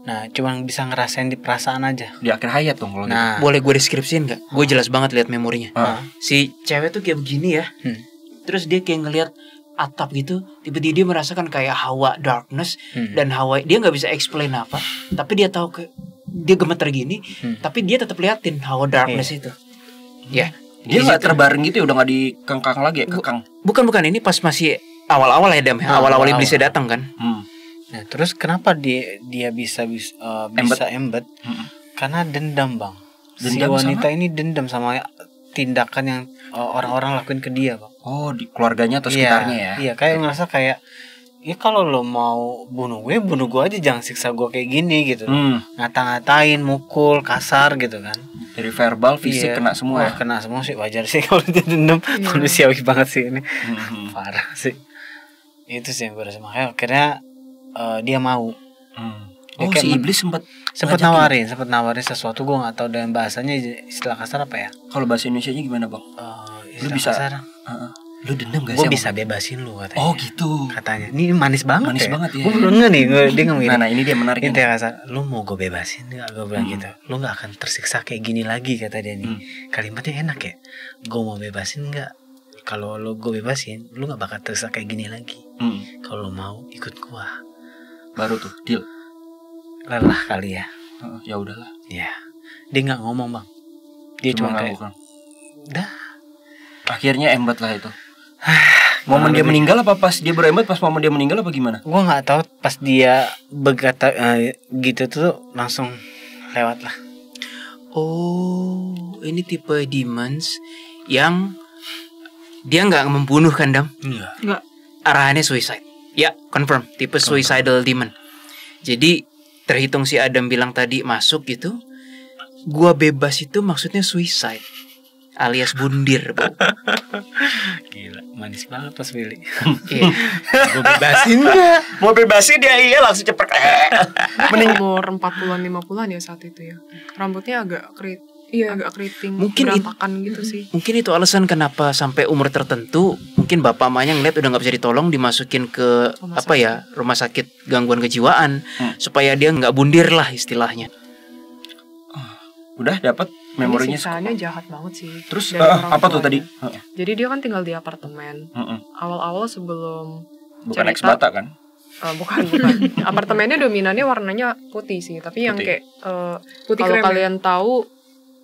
Nah, cuma bisa ngerasain di perasaan aja. Di akhir hayat dong kalau Nah, Boleh gue deskripsiin nggak? Gue jelas banget lihat memorinya. Ah. Si cewek tuh kayak begini ya. Terus dia kayak ngelihat atap gitu. Tiba-tiba dia merasakan kayak hawa darkness dan hawa. Dia nggak bisa explain apa. Tapi dia tahu dia gemeter gini. Tapi dia tetap liatin hawa darkness itu. Ya. dia nggak terbareng gitu ya, udah nggak dikengkang lagi ya, kekang. Bukan ini pas masih awal-awal ya Dam. Awal-awal iblisnya datang kan. nah, terus kenapa dia bisa embed? Karena dendam bang. Dendam si wanita sama? ini dendam sama tindakan yang orang-orang lakuin ke dia bang. Oh, di keluarganya atau sekitarnya ya? Iya, kayak ngerasa kayak ya kalau lo mau bunuh gue aja, jangan siksa gue kayak gini gitu. Ngata-ngatain, mukul, kasar gitu kan. Dari verbal, fisik Iya. kena semua Wah, ya? kena semua sih, wajar sih kalau dia dendam. Manusiawi banget sih ini. Parah sih. Itu sih yang gue rasa, makanya akhirnya dia mau. Oh, kayak si iblis sempat nawarin sesuatu, gue nggak tahu dengan bahasanya istilah kasar apa ya. Kalau bahasa Indonesianya gimana, Bang? Istilah bisa- kasar. Lu dendam gak sih? Gue sama bisa gua? bebasin lu katanya. Oh gitu. Katanya. Ini manis banget. Manis banget ya. Gue belum nge nih, dia ngomong gini. Nah, ini dia menarik. Ini dia kasar, lu mau gue bebasin gak? Gue bilang gitu. Lu gak akan tersiksa kayak gini lagi, kata dia nih. Kalimatnya enak ya. Gue mau bebasin gak? Kalau lu gue bebasin, lu gak bakal tersiksa kayak gini lagi. Kalau lu mau ikut gua. Baru tuh deal. Lelah kali ya. Ya udahlah. Ya, dia nggak ngomong bang. Dia cuma kayak, bukan. dah. Akhirnya embat lah itu. Momen dia meninggal apa pas dia berembat, pas momen dia meninggal apa gimana? Gue nggak tahu pas dia berkata gitu tuh langsung lewat lah. Oh, ini tipe demons yang dia nggak membunuh kan, Dam? Nggak. Arahannya suicide. Ya, confirm. Tipe suicidal demon. Jadi terhitung si Adam bilang tadi masuk gitu, gua bebas itu maksudnya suicide alias bundir, Bro. Gila, manis banget pas Willy. Iya. Gue bebasin nggak? Mau bebasin dia iya langsung cepet. Umur 40-an 50-an ya saat itu ya. Rambutnya agak agak keriting, Mungkin berantakan gitu sih. Mungkin itu alasan kenapa sampai umur tertentu mungkin bapak mamanya ngeliat udah nggak bisa ditolong, dimasukin ke rumah sakit gangguan kejiwaan supaya dia nggak bundir lah istilahnya. Udah dapat memorinya. Ini siksaannya jahat banget sih. Terus dari orang apa tuh tadi? tuanya. Jadi dia kan tinggal di apartemen. Awal-awal sebelum Bukan ex bata kan? Bukan. Apartemennya dominannya warnanya putih sih, tapi yang Putih. kayak Putih kalau krem ya? kalian tahu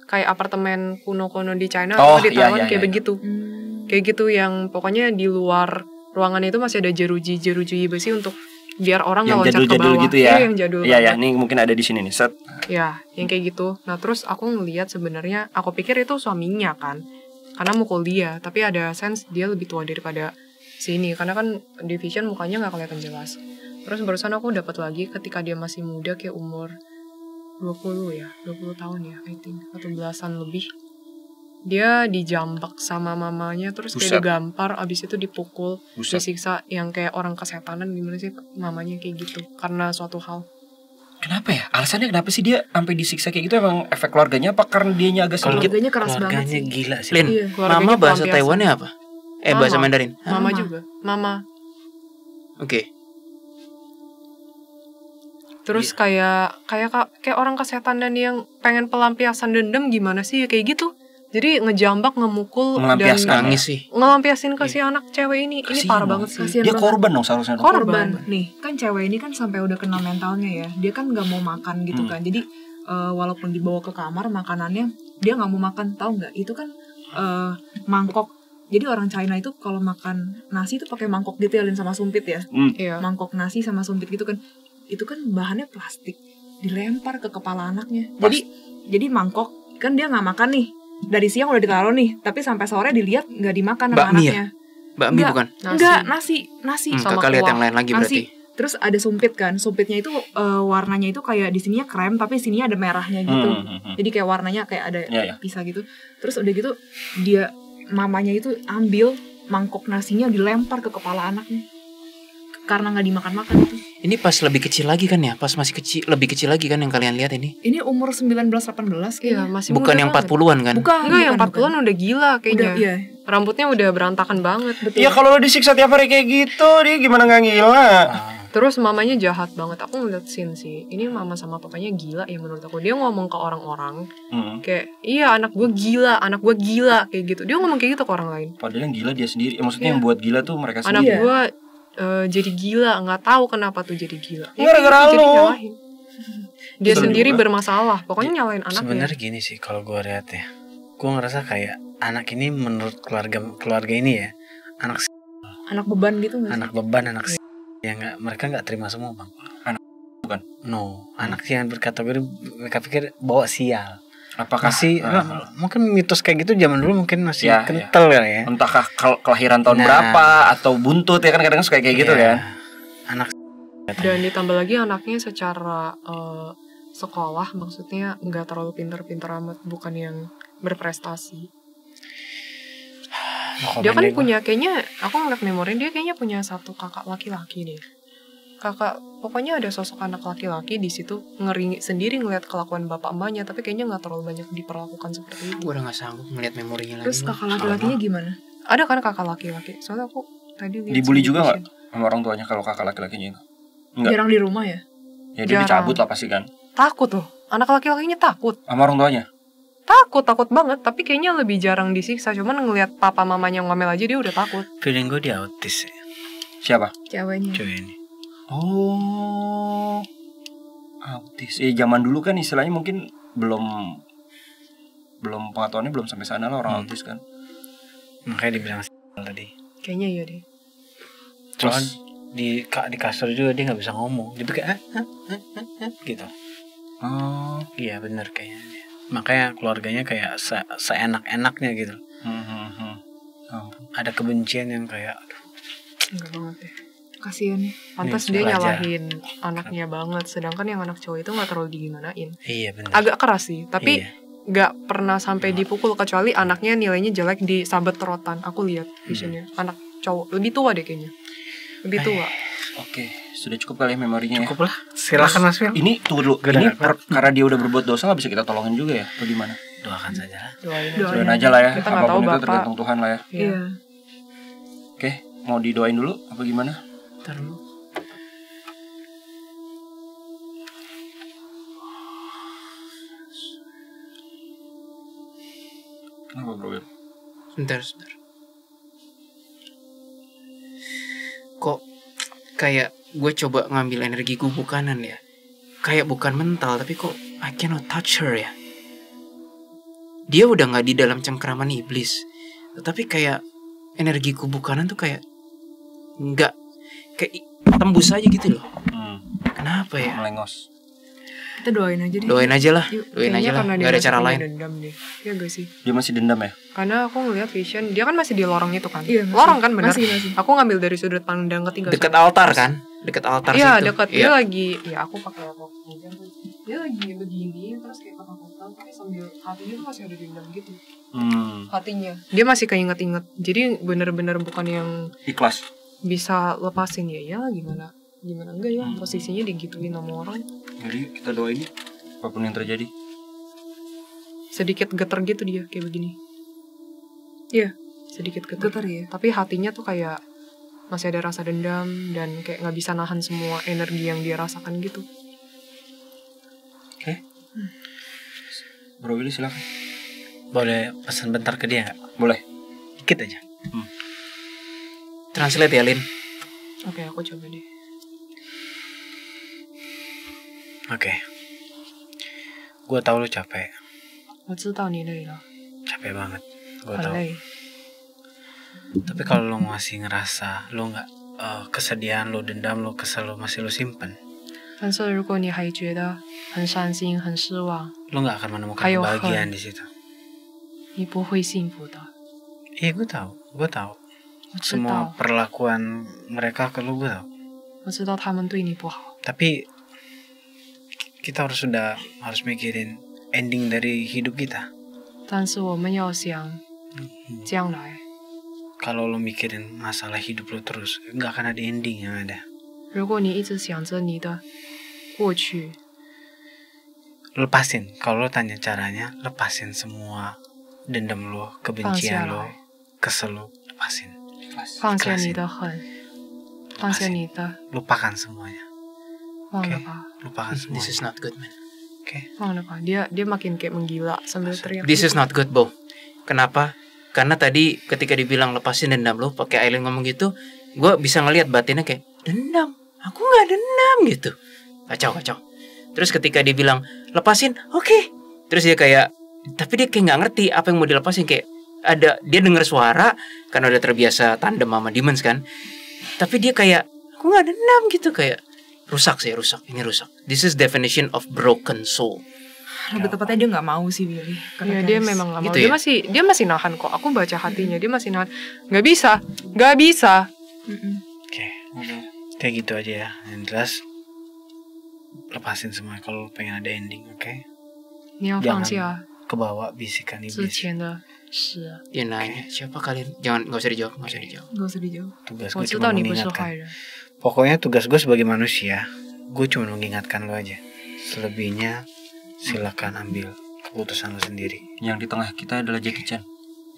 kayak apartemen kuno-kuno di China Oh, atau di Taiwan iya, kayak iya. begitu. Kayak gitu yang pokoknya di luar ruangan itu masih ada jeruji besi untuk biar orang nggak Yang loncat ke jadul-jadul bawah. gitu ya. Iya, yang jadul. Iya ya, banget. ini mungkin ada di sini nih. Set. Ya, yang kayak gitu. Nah, terus aku ngelihat sebenarnya, aku pikir itu suaminya kan. Karena mukul dia, tapi ada sense dia lebih tua daripada sini. Karena kan di vision mukanya nggak kelihatan jelas. Terus barusan aku dapat lagi ketika dia masih muda kayak umur 20 tahun ya, I think. Atau belasan lebih. Dia dijambak sama mamanya, terus Buset. kayak digampar, abis itu dipukul, Buset. disiksa yang kayak orang kesetanan gimana sih mamanya kayak gitu. Karena suatu hal. Kenapa ya? Alasannya kenapa sih dia sampai disiksa kayak gitu? Emang efek keluarganya apa karena dianya agak sedikit? Keluarganya keras banget Keluarganya sih. gila sih. Lin, Iya, keluarganya mama bahasa pelampiasan. Taiwannya apa? Bahasa Mama. Mandarin. Mama juga. Mama. Oke. Terus kayak orang kesetanan yang pengen pelampiasan dendam gimana sih kayak gitu. Jadi ngejambak, ngemukul Melampiaskan. Nangis sih. ngelampiasin ke si anak cewek ini. Ini Kasian parah dong. banget sih. Kasian Dia banget. korban dong seharusnya. Korban. Nih kan cewek ini kan sampai udah kena mentalnya ya, dia kan nggak mau makan gitu kan, jadi walaupun dibawa ke kamar makanannya dia nggak mau makan, tahu nggak itu kan mangkok. Jadi orang China itu kalau makan nasi itu pakai mangkok gitu ya, Lin, sama sumpit ya. Iya. Mangkok nasi sama sumpit gitu kan, itu kan bahannya plastik, dilempar ke kepala anaknya. Jadi mangkok kan dia nggak makan nih, dari siang udah ditaruh nih, tapi sampai sore dilihat nggak dimakan sama Bakmi ya? anaknya. Bakmi Enggak. bukan? Enggak, nasi sama Kakak lihat kuah. yang lain lagi berarti. nasi. Terus ada sumpit kan, sumpitnya itu warnanya itu kayak di sininya krem tapi di sininya ada merahnya gitu. Jadi kayak warnanya kayak ada Iya, iya. pisah gitu. Terus udah gitu dia mamanya itu ambil mangkok nasinya dilempar ke kepala anaknya karena nggak dimakan-makan itu. Ini pas lebih kecil lagi kan ya? Pas masih kecil, lebih kecil lagi kan yang kalian lihat ini? Ini umur 19-18 Iya, kayaknya. masih Bukan muda yang banget. 40-an kan? Bukan, Enggak, yang bukan. 40-an udah gila kayaknya. Udah, iya. Rambutnya udah berantakan banget. Ya kalau lo disiksa tiap hari kayak gitu, dia gimana nggak gila? Terus mamanya jahat banget. Aku ngeliat scene sih. Ini mama sama papanya gila ya menurut aku. Dia ngomong ke orang-orang kayak, iya anak gue gila kayak gitu. Dia ngomong kayak gitu ke orang lain. Padahal yang gila dia sendiri. Maksudnya yang buat gila tuh mereka Anak sendiri. Iya. gue jadi gila, nggak tahu kenapa tuh jadi gila. Ya, Gara-gara gitu, jadi lu. nyalahin. Dia Betul sendiri juga. bermasalah. Pokoknya nyalain anaknya. Sebenarnya gini sih kalau gue lihat ya, gue ngerasa kayak anak ini menurut keluarga ini ya, Anak beban gitu nggak sih? anak beban, anak yang mereka nggak terima semua bang. Anak bukan? No, anak yang berkategori mereka pikir bawa sial. Apakah Masih mungkin mitos kayak gitu zaman dulu mungkin masih Ya, kental ya. Ya. entahkah kelahiran tahun Nah. berapa atau buntut ya kan kadang suka kayak gitu Ya, kan? Anak Dan ditambah lagi anaknya secara sekolah maksudnya nggak terlalu pintar-pintar amat, bukan yang berprestasi. Dia kan punya kayaknya, aku ngeliat memori dia kayaknya punya satu kakak laki-laki deh. Kakak, pokoknya ada sosok anak laki-laki di situ ngeri sendiri ngeliat kelakuan bapak emaknya, tapi kayaknya nggak terlalu banyak diperlakukan seperti itu. Gue udah gak sanggup ngeliat memorinya lagi. Terus kakak laki-lakinya gimana? Ada kan kakak laki-laki, soalnya aku tadi lihat Dibully sendiri juga nggak sih. sama orang tuanya kalau kakak laki-lakinya itu? Enggak. Jarang di rumah ya? Ya dia Jarang. dicabut lah pasti kan. Takut loh, anak laki-lakinya takut. Sama orang tuanya. Takut banget, tapi kayaknya lebih jarang disiksa. Cuman ngelihat papa mamanya ngomel aja dia udah takut. feeling gue dia autis ya, Siapa? Ceweknya. cewek ini. Oh. Autis. Zaman dulu kan istilahnya mungkin belum pengetahuannya belum sampai sana lah orang autis kan. Makanya dibilang tadi. Kayaknya iya deh. Soalnya di kasur juga dia nggak bisa ngomong. Jadi kayak gitu. Oh, Iya bener kayaknya. Makanya keluarganya kayak seenak-enaknya gitu. Ada kebencian yang kayak aduh, Enggak banget deh. Kasian ya. Pantas Nih, dia raja. nyalahin anaknya banget. Sedangkan yang anak cowok itu gak terlalu digimanain. iya bener. Agak keras sih. Tapi Iya. gak pernah sampai dipukul. Kecuali anaknya nilainya jelek di sabet rotan. Aku lihat visionnya. Anak cowok. Lebih tua deh kayaknya. Lebih tua. oke, sudah cukup kali ya memorinya. Cukup lah. Silakan Mas Wil. Ini tunggu dulu. Gak ada Ini apa. karena dia udah berbuat dosa nggak bisa kita tolongin juga ya? Atau gimana? Doakan saja lah. Doain. Doain aja lah ya. Kita nggak tahu Apapun itu Bapak. tergantung Tuhan lah ya. Iya. Oke, mau didoain dulu apa gimana? Ntar dulu. Kenapa bro? Sebentar. Kok kayak gue coba ngambil energi kubu kanan ya. Kayak bukan mental, tapi kok I cannot touch her ya. Dia udah gak di dalam cengkraman iblis. Tapi kayak energi kubu kanan tuh kayak nggak, kayak tembus aja gitu loh. Kenapa ya? Melengos. Kita doain aja deh. Doain aja lah. Yuk, Doain aja Kayaknya lah. karena dia Gak ada masih cara punya lain. dendam deh. Iya gak sih? Dia masih dendam ya? Karena aku ngeliat vision. Dia kan masih di lorong itu kan. Iya, masih. Lorong kan benar. Masih. Aku ngambil dari sudut pandang ketiga. Dekat altar kan? Dekat altar Iya situ. dekat. Iya. Dia lagi. Ya aku pakai apa? Dia lagi begini. Terus kayak ketakutan. Tapi sambil hatinya tuh masih ada dendam gitu. Hatinya. Dia masih keinget-inget. Jadi bener-bener bukan yang Ikhlas. bisa lepasin ya. Ya gimana? Gimana enggak ya? Posisinya digituin sama orang. Jadi kita doain apapun yang terjadi. Sedikit getar gitu dia kayak begini. Iya. Sedikit getar. Getar ya. Tapi hatinya tuh kayak masih ada rasa dendam dan kayak nggak bisa nahan semua energi yang dia rasakan gitu. Oke. Bro Willy silakan. Boleh pesan bentar ke dia nggak? Boleh. Dikit aja. Translate ya, Lin. Oke, aku coba deh. Oke. Gue tahu lu capek. 我知道你累了， Capek banget. Gue 很 tahu. 累。 Tapi kalau lu masih ngerasa lu nggak kesedihan lu, dendam lu, kesel lu masih lu simpen, 但是如果你还觉得很伤心、很失望， lu nggak akan menemukan Ayo, kebahagiaan di situ. 你不会幸福的。 Iya gue tahu. 我知 Semua 道， perlakuan mereka ke lu gue tahu. 我知道他们对你不好， Tapi kita harus mikirin ending dari hidup kita. 但是我们要想将来。 Kalau lu mikirin masalah hidup lu terus, nggak akan ada ending yang ada. 如果你一直想着你的过去， Lepasin. Kalau lu tanya caranya, lepasin semua dendam lu, kebencian lu, 放下来。 kesel lu, lepasin. 放下你的恨，放下你的， Lupakan semuanya. 忘了吧， Lupakan This is semuanya. not good, man. Oke. 忘了吧。dia makin kayak menggila sambil teriak. This is not good, Bo. Kenapa? Karena tadi ketika dibilang lepasin dendam lo, pakai Aileen ngomong gitu, gue bisa ngelihat batinnya kayak dendam. Aku nggak dendam gitu. Kacau. Terus ketika dia bilang lepasin, oke. Terus dia kayak, tapi dia kayak nggak ngerti apa yang mau dilepasin. Kayak ada dia dengar suara karena udah terbiasa tandem sama demons kan. Tapi dia kayak aku nggak dendam gitu, kayak rusak. Ini rusak. This is definition of broken soul. Lebih tepatnya dia nggak mau sih Willy. Iya dia memang nggak mau. Gitu ya? Dia masih nahan kok. Aku baca hatinya dia masih nahan. Nggak bisa. Oke. Kayak gitu aja ya. Yang jelas lepasin semua kalau lu pengen ada ending, oke? 你要放下 Kebawa bisikan 之 iblis. 前的事。 Dia nanya siapa kalian? Jangan nggak usah dijawab. Gak usah dijawab. Tugas 我 gue 知 cuma 道你不是坏 mengingatkan. 人。 Pokoknya tugas gue sebagai manusia, gue cuma mengingatkan lo aja. Selebihnya silakan ambil keputusan lo sendiri. Yang di tengah kita adalah Jackie Chan.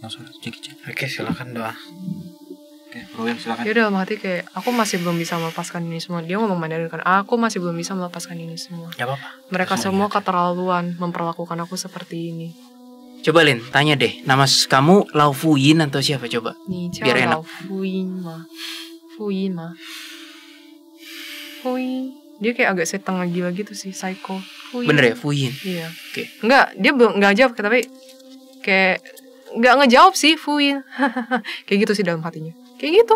Yang suara Jackie Chan. Oke, silakan doa. Oke, Bro Will silakan. Dia dalam hati kayak aku masih belum bisa melepaskan ini semua. Dia ngomong Mandarin kan, aku masih belum bisa melepaskan ini semua. Gak apa-apa. Mereka semua keterlaluan memperlakukan aku seperti ini. Coba Lin, tanya deh, nama kamu Lau Fuyin atau siapa coba? 你叫 Biar enak. 老福音吗？福音吗？福音 Dia kayak agak setengah gila gitu sih, psycho. Fuyin. Bener ya, Fuyin. Iya. Oke. Enggak, dia belum nggak jawab, tapi kayak nggak ngejawab sih Fuyin. Kayak gitu sih dalam hatinya. Kayak gitu.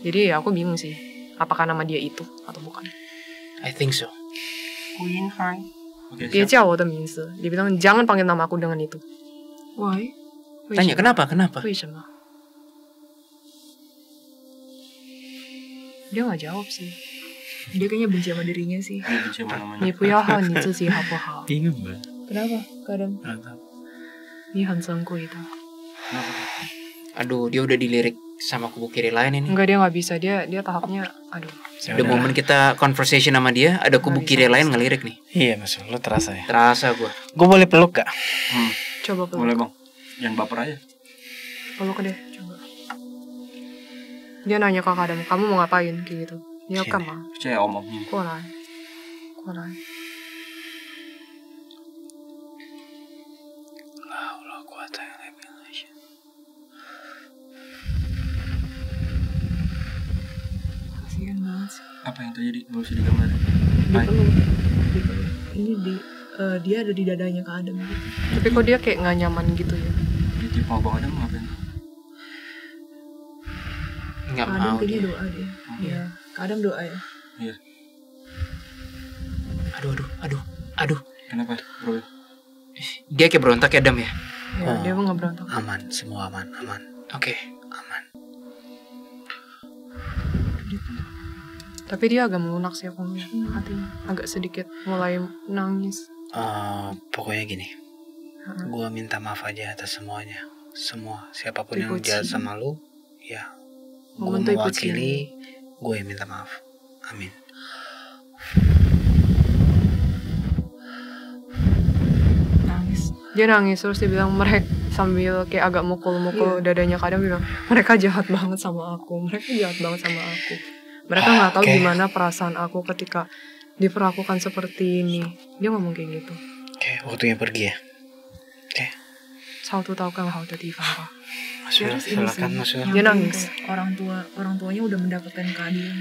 Jadi ya aku bingung sih, apakah nama dia itu atau bukan. I think so. Fuyin Hai. Oke, Dia siap. 叫我的名字. Dia bilang jangan panggil nama aku dengan itu. Why? Tanya kenapa? 为什么? Dia nggak jawab sih. Dia kayaknya benci sama dirinya sih. Ini benci sama namanya. 你不要恨你自己好不好? Bingung gue. Kenapa? Kadang. Ini 很珍贵的. Aduh, dia udah dilirik sama kubu kiri lain ini. Enggak, dia nggak bisa. Dia tahapnya, aduh. The moment kita conversation sama dia, ada kubu Nggak kiri bisa. lain ngelirik nih. Iya mas, lo terasa ya. Terasa gue. Gue boleh peluk gak? Coba peluk. Boleh bang. Jangan baper aja. Peluk deh, coba. Dia nanya ke Kadam, kamu mau ngapain? Kayak gitu. Dia Sini. kama. Percaya omongnya. 过来，过来。 Kasian banget sih. Apa yang terjadi? Boleh bisa digambarin? Dipeluk. Ini dia ada di dadanya Kak Adam gitu. Tapi kok dia kayak nggak nyaman gitu ya? Di tipe abang Adam ngapain? Nggak Kak Adam mau kayaknya dia. doa deh. Iya. Kak Adam doa ya. Iya. Aduh. Kenapa bro? Dia kayak berontak ya, Dam ya? Ya, Oh. dia mah nggak berontak. Aman, semua aman. Oke. Aman. Tapi dia agak melunak sih aku ngeliat hatinya. Agak sedikit mulai nangis. Pokoknya gini. Gue minta maaf aja atas semuanya. Semua, siapapun yang Ibu jahat Ci. sama lu, ya gue Momentu Ibu mewakili, gue yang minta maaf. Amin. Nangis. Dia nangis terus dia bilang mereka sambil kayak agak mukul-mukul dadanya. Kadang bilang mereka jahat banget sama aku. Mereka jahat banget sama aku. Mereka nggak tahu Oke. gimana perasaan aku ketika diperlakukan seperti ini. Dia ngomong kayak gitu. Oke, waktunya pergi ya. Oke, 超度到更好的地方吧。 Mas Wil, Terus ini silakan sih, Mas Wil. Dia yang nangis. kayak orang tuanya udah mendapatkan keadilan.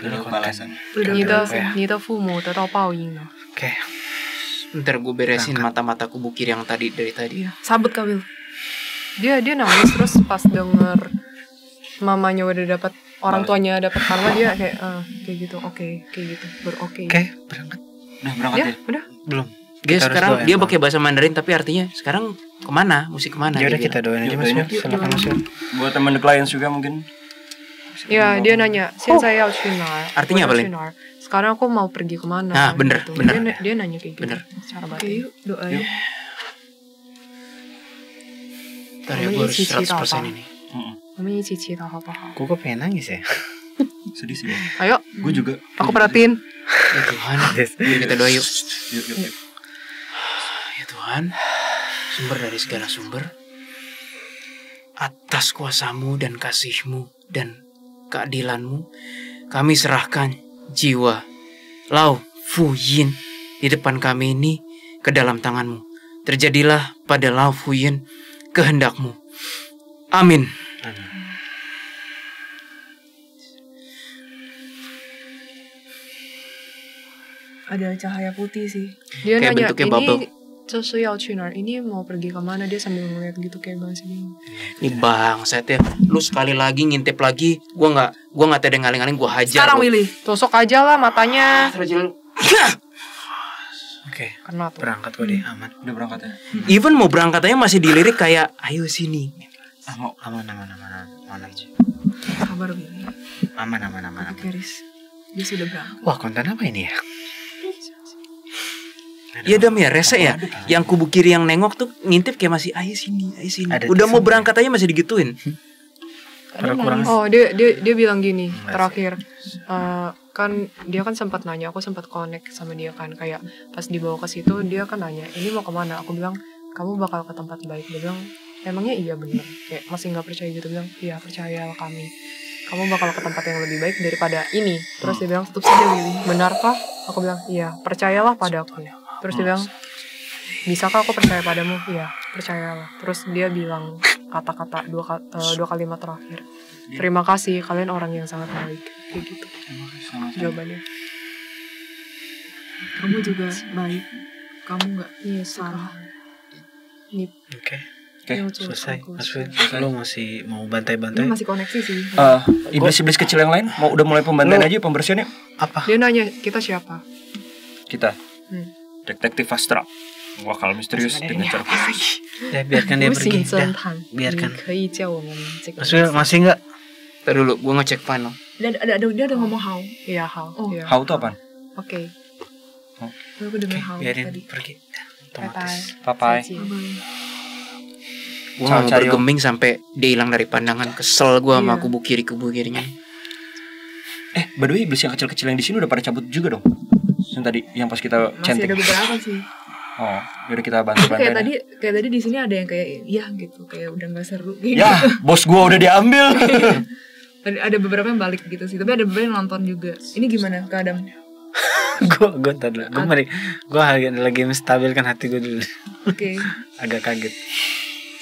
Udah balasan. Udah 你的 balasan. 你的父母得到报应了。 Oke, Bentar gue beresin mata-mata kubu kiri yang tadi dari tadi. Iya. Sabut Kak Wil. Dia nangis terus pas denger mamanya udah dapat orang tuanya dapat karma dia kayak gitu. Oke, kayak gitu. Oke. oke, berangkat. Udah berangkat Ya, ya? udah. Belum. Dia Kita harus sekarang doain, dia Bang. pakai bahasa Mandarin tapi artinya sekarang kemana? Musik kemana? Ya udah dia kita bilang. doain aja Yuk, Mas doain Wil. yuk. Silakan Mas Wil. Buat teman the clients juga mungkin. Ya, dia nanya, 现在要去哪儿? Artinya apa, Lin? Sekarang aku mau pergi kemana? Nah, bener, gitu. bener. Dia nanya kayak gitu. Bener. Secara Oke batin. yuk doa yuk. Bentar ya, gue harus 100% ini. 我们一起祈祷好不好？ Gue kok pengen nangis ya. Sedih sih bang. Ayo, Gue juga. aku perhatiin. Ya Tuhan, yuk kita doa yuk. Yuk. Ya Tuhan, sumber dari segala sumber, atas kuasamu dan kasihmu dan keadilanmu, kami serahkan jiwa Lao Fu Yin di depan kami ini ke dalam tanganmu. Terjadilah pada Lao Fu Yin kehendakmu. Amin. Ada cahaya putih sih. Dia Kayak nanya, bentuknya ini bubble. 这是要去哪儿? Ini mau pergi kemana? Dia sambil ngeliat gitu kayak masih bingung. Ini bangsat ya. Lu sekali lagi ngintip lagi, gua nggak tedeng ngaling-ngaling, gua hajar. Sekarang lu. Willy, tusuk aja lah matanya. Oke, Kena tuh. berangkat gue deh, aman. Udah berangkat ya? Even mau berangkat aja masih dilirik kayak ayo sini. Mau. Aman. Kabar Willy. Aman. Keris. Dia sudah berangkat. Wah, konten apa ini ya? Iya Dam ya, rese ya. Yang kubu kiri yang nengok tuh ngintip kayak masih ayo sini. Ada Udah mau teaser. berangkat aja masih digituin. Pada kurang. Oh, dia bilang gini terakhir. Kan dia kan sempat nanya, aku sempat connect sama dia kan, kayak pas dibawa ke situ dia kan nanya, ini mau kemana? Aku bilang kamu bakal ke tempat baik. Dia bilang emangnya iya bener, kayak masih nggak percaya gitu. Bilang iya percayalah kami, kamu bakal ke tempat yang lebih baik daripada ini. Terus dia bilang tutup saja Willy, benarkah? Aku bilang iya, percayalah padaku. Terus dia bilang bisakah aku percaya padamu? Iya, percayalah. Terus dia bilang kata-kata dua kalimat terakhir, terima kasih, kalian orang yang sangat baik. Kayak gitu jawabannya. Kamu juga baik. Kamu nggak Iya, salah. Oke. Oke, Selesai. Mas Wil, lo masih mau Ini bantai-bantai? masih koneksi sih. iblis-iblis kecil yang lain udah mulai pembantaian aja pembersihannya. Apa? Dia nanya kita siapa? Kita Detektif Astral Wakal misterius dengan cara khusus. Ya biarkan dia 不 pergi. 信侦探， biarkan. 你可以叫我们这个 Mas Wil masih nggak? Ntar dulu, gue ngecek final. Dia ada ngomong how. Iya, hao. Oh. Iya. How tuh apaan? Oke. Aku dengar how Biarin tadi. pergi. Bye bye. Otomatis. Papai. Gue gak mau Cacayo. bergeming sampai dia hilang dari pandangan. Kesel gue sama Iya. kubu kirinya. By the way, iblis yang kecil-kecil yang di sini udah pada cabut juga dong. Yang tadi, yang pas kita Masih chanting. ada beberapa sih. Oh, yaudah kita bantu-bantuin. Kayak tadi di sini ada yang kayak ya gitu, kayak udah nggak seru. Kayak Ya, bos gua udah diambil. ada beberapa yang balik gitu sih, tapi ada beberapa yang nonton juga. Ini gimana Kak Adam? Gue tadi gue lagi menstabilkan hati gue dulu. Oke. Agak kaget.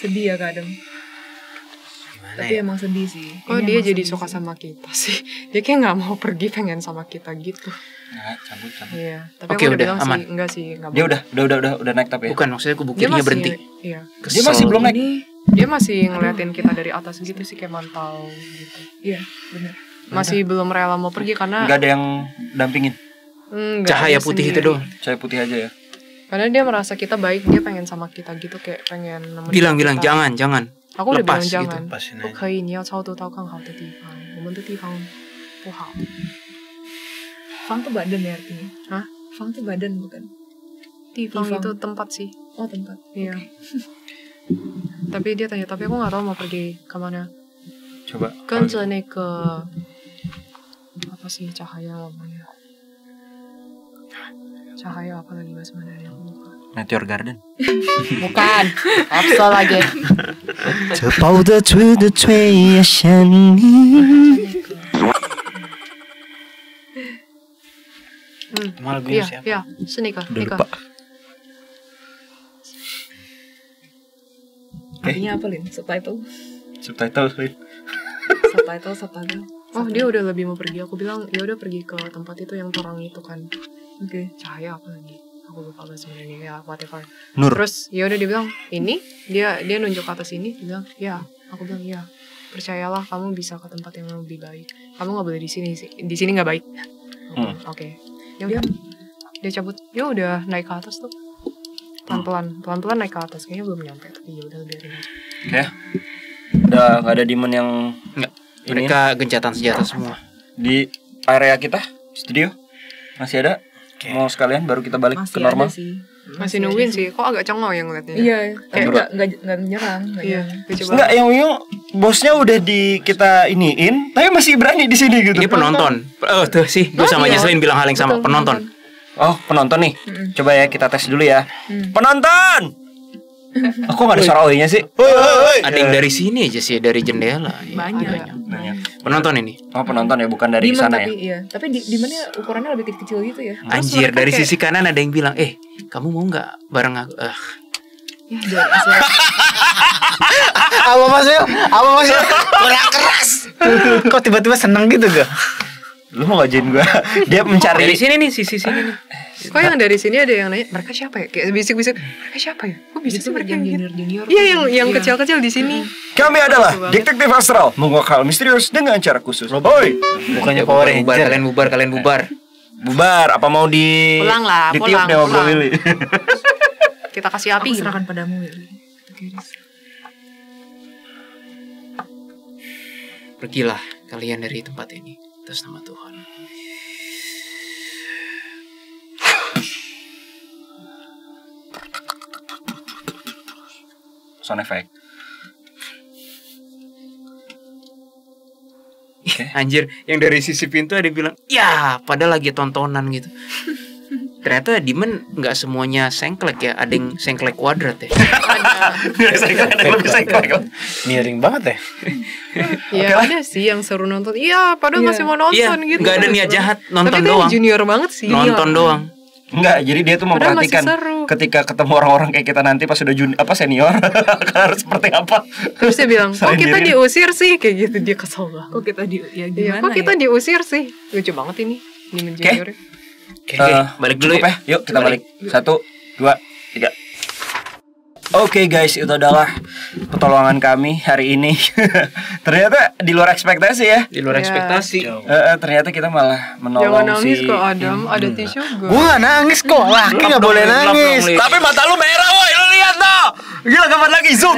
Sedih ya Kak Adam. Gimana Tapi ya? emang sedih sih. Oh, Ini dia emang jadi sedih suka sih. sama kita sih. Dia kayak nggak mau pergi, pengen sama kita gitu. Nah, cabut. Iya. Tapi Oke, aku udah, bilang aman. sih, enggak sih, enggak Dia boleh. udah naik tapi. Bukan, maksudnya kubu Dia kirinya masih, berhenti. iya. Dia masih belum naik. Ini Dia masih ngeliatin kita dari atas gitu sih, kayak mantau gitu. iya benar. Masih belum rela mau pergi karena Enggak ada yang dampingin. enggak, Cahaya dia putih itu sendiri. doang. Cahaya putih aja ya. Karena dia merasa kita baik, dia pengen sama kita gitu, kayak pengen nemenin Bilang kita. jangan. Aku udah Lepas bilang gitu, jangan. lepasin aja. 不可以，你要超度到更好的地方，我们的地方不好。 Fang tuh badan ya artinya. Hah? Fang tuh badan bukan? 地方 Tifang. itu tempat sih. Oh tempat. Iya. Tapi dia tanya, tapi aku nggak tahu mau pergi kemana. Coba. 跟着那个 apa sih cahaya ngomongnya? Cahaya apa lagi bahasa Mandarin aku lupa. Meteor Garden. Bukan, Apso lagi. 这抱得吹的吹呀想你。 Emang lagunya Iya, siapa? iya, 是那个 Udah 那个 lupa. Oke. Artinya apa Lin? Subtitle. Subtitle. Subtitle. Oh, dia udah lebih mau pergi. Aku bilang, ya udah pergi ke tempat itu yang terang itu kan. Oke. Cahaya apa lagi? Aku lupa bahasa Mandarin ya, whatever. Nur. Terus ya udah dia bilang, ini dia nunjuk ke atas ini. Dia bilang, ya. Aku bilang, ya. Percayalah, kamu bisa ke tempat yang lebih baik. Kamu nggak boleh di sini. Di sini nggak baik. Oke. Ya udah. Dia cabut. Ya udah naik ke atas tuh. Pelan-pelan naik ke atas. Kayaknya belum nyampe. Tapi ya udah biarin aja. Oke. Udah nggak ada demon yang Enggak. Ini Mereka gencatan senjata semua. di area kita studio masih ada. Mau sekalian baru kita balik Masih ke normal. ada sih. Masih nungguin sih. Kok agak cengok yang ngeliatnya. Iya, tapi Coba. nggak menyerang. nggak Iya. nyerang. Dia coba. Enggak, yang bosnya udah di kita iniin, tapi masih berani di sini gitu. Ini penonton. Oh tuh sih, gue sama iya. Jesslyn bilang hal yang sama. Betul, Penonton. Oh, penonton nih. Coba ya kita tes dulu ya. Penonton. Aku nggak ada suara oi-nya sih. Ada yang dari sini aja sih, dari jendela. Ya, Banyak. Penonton ini. Oh, penonton ya, bukan dari Demon sana tapi ya. iya. Tapi di mana ukurannya lebih kecil gitu ya? Anjir, mereka dari kayak- sisi kanan ada yang bilang, kamu mau nggak bareng aku? Ya jangan. Apa maksudnya? Kurang keras. Kok tiba-tiba seneng gitu gak? Lu mau ngajain gua? Dia Dari mencari. sini nih, sisi sini nih. Kok yang dari sini ada yang nanya, mereka siapa ya? Kayak bisik-bisik, mereka siapa ya? Kok bisa sih mereka yang gitu? junior. Iya, yang kecil-kecil di sini. Kami adalah Lucu banget. Detektif Astral, menguak hal misterius dengan cara khusus. Oi, Bukannya Power Bubar, Ranger. kalian bubar. bubar. Apa mau di Pulang lah, ditiup pulang, deh ngobrol pulang. Lili. Kita kasih api. Aku serahkan padamu ya. Pergilah kalian dari tempat ini atas nama Tuhan. Sound effect. Anjir, yang dari sisi pintu ada yang bilang, ya, padahal lagi tontonan gitu. Ternyata Demon nggak semuanya sengklek ya, ada yang sengklek kuadrat ya. Miring banget ya. Iya, ada sih yang seru nonton. Iya, padahal Iya. masih mau nonton Iya, gitu. nggak ada niat jahat, nonton Tapi doang. dia junior banget sih. Nonton doang. Enggak, jadi dia tuh Padahal masih memperhatikan seru. ketika ketemu orang-orang kayak kita nanti pas udah senior harus seperti apa. Terus dia bilang, kok Selain kita diri. diusir sih? Kayak gitu, dia kesel banget. Kok kita ya Iya, gimana kok kita diusir sih? Lucu banget ini. Demon junior. Balik dulu cukup ya. Yuk kita balik. 1, 2, 3. Oke guys, itu adalah pertolongan kami hari ini. Ternyata di luar ekspektasi ya. Di luar ekspektasi. Ternyata kita malah Jangan menolong nangis si kok Adam, ada tisu gak? Gua nggak nangis kok, laki nggak boleh nangis. Tapi mata lu merah, woi, lu lihat tuh. Gila, kapan lagi zoom.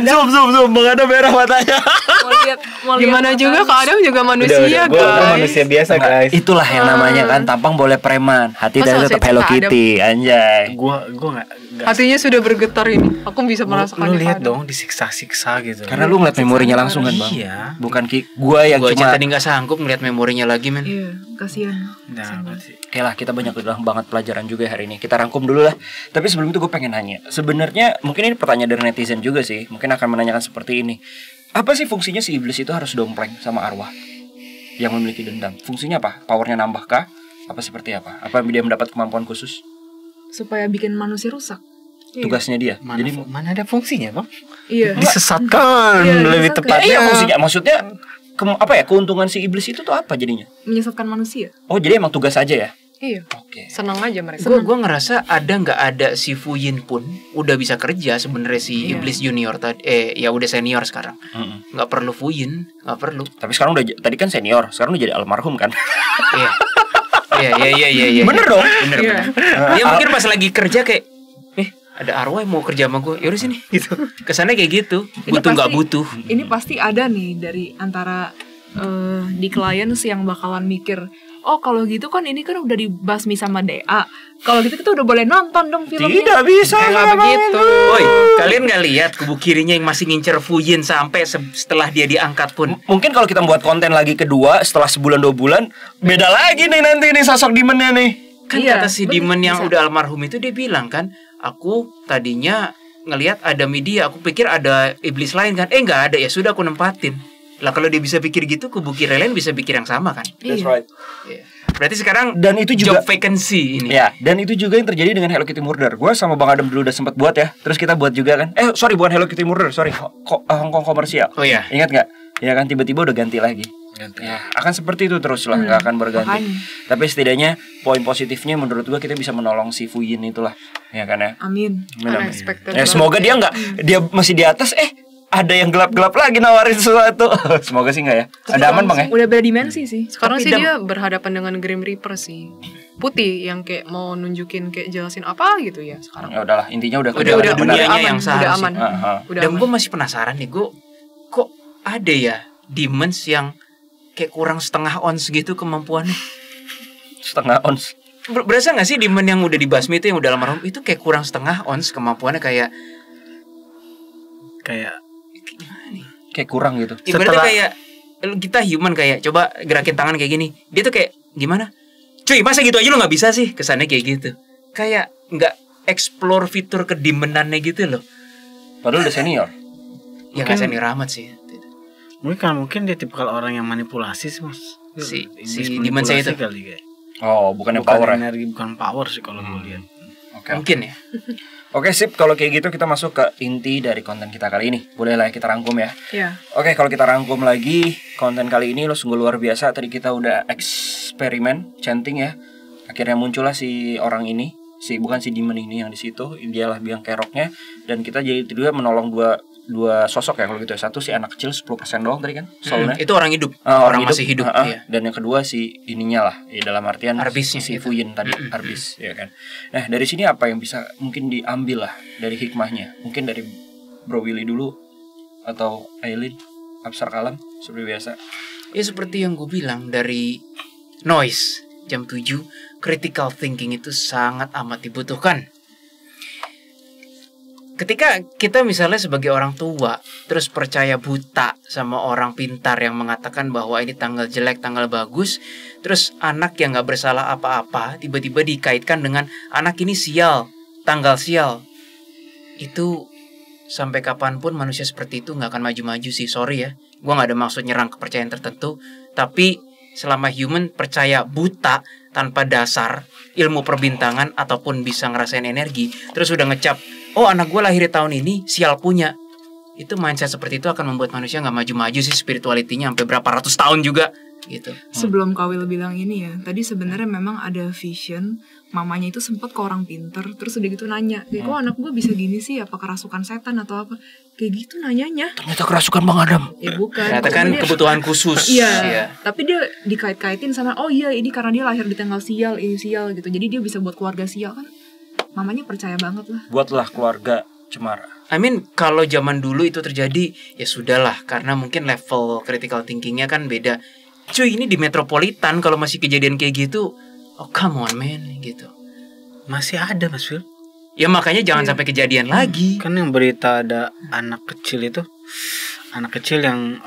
Bang Adam merah matanya. Mau lihat Gimana juga Kak Adam juga manusia Gua guys. manusia biasa guys. Itulah yang namanya kan, tampang boleh preman, hati Masa dari tetap saya Hello cinta Adam? Kitty, anjay. Gua nggak. Hatinya sudah bergetar ini. Aku bisa merasakan. Lu lihat dong disiksa-siksa gitu. Karena lu ngeliat memorinya langsung kan, Bang. Iya. Bukan gua yang Gue aja cuma tadi nggak sanggup ngeliat memorinya lagi men. Iya, kasihan. Nah, berarti. Oke lah, kita banyak banget pelajaran juga hari ini. Kita rangkum dulu lah. Tapi sebelum itu gue pengen nanya. Sebenarnya mungkin ini pertanyaan dari netizen juga sih. Mungkin akan menanyakan seperti ini. Apa sih fungsinya si iblis itu harus dompleng sama arwah yang memiliki dendam? Fungsinya apa? Powernya nambah kah? Apa seperti apa? Apa dia mendapat kemampuan khusus? Supaya bikin manusia rusak. Tugasnya dia. Jadi Mana ada fungsinya, Bang? Iya. Disesatkan Iya, lebih disesatkan. tepatnya. iya fungsinya. Maksudnya keuntungan si iblis itu tuh apa jadinya? Menyesatkan manusia. Oh, jadi emang tugas aja ya? Iya. Oke. Senang aja mereka. Gue ngerasa nggak ada si Fuyin pun udah bisa kerja sebenarnya si Iya. iblis junior tadi. Ya udah senior sekarang. Nggak perlu Fuyin, nggak perlu. Tapi sekarang udah tadi kan senior, sekarang udah jadi almarhum kan? Iya. Bener dong? Bener. Dia mungkin pas lagi kerja kayak ada arwah yang mau kerja sama gue, yaudah sini gitu. Kesannya kayak gitu, butuh nggak butuh. Ini pasti ada nih dari antara di klien yang bakalan mikir, oh kalau gitu kan ini kan udah dibasmi sama DA. Kalau gitu kita udah boleh nonton dong filmnya. Tidak bisa Nggak begitu. Woi, kalian nggak lihat kubu kirinya yang masih ngincer Fuyin sampai setelah dia diangkat pun. Mungkin kalau kita buat konten lagi kedua setelah sebulan 2 bulan, beda lagi nih nanti nih sosok demonnya nih. Kan Iya, kata si bener, Demon yang bisa. udah almarhum itu dia bilang kan, aku tadinya ngelihat ada media, aku pikir ada iblis lain kan. Nggak ada, ya sudah aku nempatin. Lah kalau dia bisa pikir gitu, kubu kiri lain bisa pikir yang sama kan. That's Iya. right. Iya. Berarti sekarang Dan itu juga job vacancy ini. ya, dan itu juga yang terjadi dengan Hello Kitty Murder. Gue sama Bang Adam dulu udah sempat buat ya. Terus kita buat juga kan. Sorry, bukan Hello Kitty Murder, sorry. Hong Kong komersial. Oh iya. Ingat nggak? Ya kan tiba-tiba udah ganti lagi. Ya, akan seperti itu terus lah, nggak akan berganti. makanya. Tapi setidaknya poin positifnya menurut gua kita bisa menolong si Fuyin itulah, ya kan ya. Amin. Amin. Unexpected Ya semoga dia masih di atas. Ada yang gelap-gelap lagi nawarin sesuatu. Semoga sih nggak ya. Ada aman bang ya. Udah beda dimensi sih. Sekarang Tapi sih dia berhadapan dengan Grim Reaper sih. Putih yang kayak mau nunjukin kayak jelasin apa gitu ya sekarang. Ya udahlah, intinya udah Udah benar. dunianya aman, yang udah seharusnya. aman. Udah Dan aman. gue masih penasaran nih, gue kok ada ya demons yang kayak kurang setengah ons gitu kemampuannya. Setengah ons. Berasa gak sih demon yang udah dibasmi itu yang udah almarhum itu kayak kurang setengah ons kemampuannya kayak Kayak Kayak kurang gitu. ibaratnya kayak kita human kayak coba gerakin tangan kayak gini. Dia tuh kayak gimana? Cuy, masa gitu aja lo nggak bisa sih? Kesannya kayak gitu. Kayak nggak explore fitur kedemonannya gitu loh. Padahal udah senior. Ya nggak senior amat sih. mungkin dia tipikal orang yang manipulasi sih mas. Si Iblis demon saya manipulasi itu. kali kayak. Oh, bukan Bukan power ya. energi, bukan power sih kalau gue lihat. Oke. Mungkin ya. Oke, sip. Kalau kayak gitu kita masuk ke inti dari konten kita kali ini. Boleh lah ya kita rangkum ya. Iya. Oke, kalau kita rangkum lagi konten kali ini lo sungguh luar biasa. Tadi kita udah eksperimen chanting ya. Akhirnya muncullah si orang ini, bukan si demon ini yang di situ. Dialah biang keroknya dan kita jadi juga menolong dua sosok ya kalau gitu ya. Satu si anak kecil 10% doang tadi kan soalnya. Itu orang hidup. Orang masih hidup. Iya. Dan yang kedua si ininya lah, ya dalam artian Arbisnya si gitu. Fuyin tadi, Arbis ya kan. Nah, dari sini apa yang bisa mungkin diambil lah dari hikmahnya? Mungkin dari Bro Willy dulu atau Aileen, Absar Kalam seperti biasa. Ya seperti yang gue bilang dari noise jam 7, critical thinking itu sangat amat dibutuhkan. Ketika kita misalnya sebagai orang tua terus percaya buta sama orang pintar yang mengatakan bahwa ini tanggal jelek, tanggal bagus, terus anak yang gak bersalah apa-apa tiba-tiba dikaitkan dengan anak ini sial, tanggal sial. Itu sampai kapanpun manusia seperti itu gak akan maju-maju sih, sorry ya. Gue gak ada maksud nyerang kepercayaan tertentu, tapi selama human percaya buta tanpa dasar ilmu perbintangan ataupun bisa ngerasain energi, terus udah ngecap, oh anak gue lahir tahun ini sial punya, itu mindset seperti itu akan membuat manusia nggak maju-maju sih spiritualitinya sampai berapa ratus tahun juga gitu. Sebelum Kawil bilang ini ya, tadi sebenarnya memang ada vision mamanya itu sempat ke orang pinter, terus udah gitu nanya, kok anak gue bisa gini sih, apa kerasukan setan atau apa, kayak gitu nanyanya. Ternyata kerasukan Bang Adam. Ya bukan. Ternyata kan kebutuhan khusus. Iya. Tapi dia dikait-kaitin sama, oh iya ini karena dia lahir di tanggal sial, ini sial gitu, jadi dia bisa buat keluarga sial kan. Mamanya percaya banget lah. Buatlah keluarga cemara. I mean kalau zaman dulu itu terjadi ya sudahlah, karena mungkin level critical thinkingnya kan beda. Cuy, ini di metropolitan kalau masih kejadian kayak gitu, oh come on man gitu. Masih ada Mas Wil. Ya makanya jangan sampai kejadian lagi. Kan yang berita ada anak kecil yang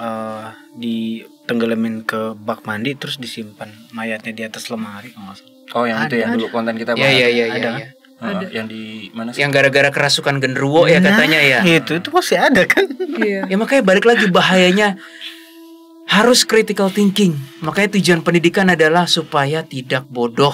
ditenggelamin ke bak mandi terus disimpan mayatnya di atas lemari kalau nggak salah. Oh yang itu ya dulu konten kita bahas. Iya. Ada. Yang di mana sih? Yang gara-gara kerasukan genderuwo ya katanya ya. Itu masih ada kan. Iya. Ya makanya balik lagi bahayanya harus critical thinking. Makanya tujuan pendidikan adalah supaya tidak bodoh.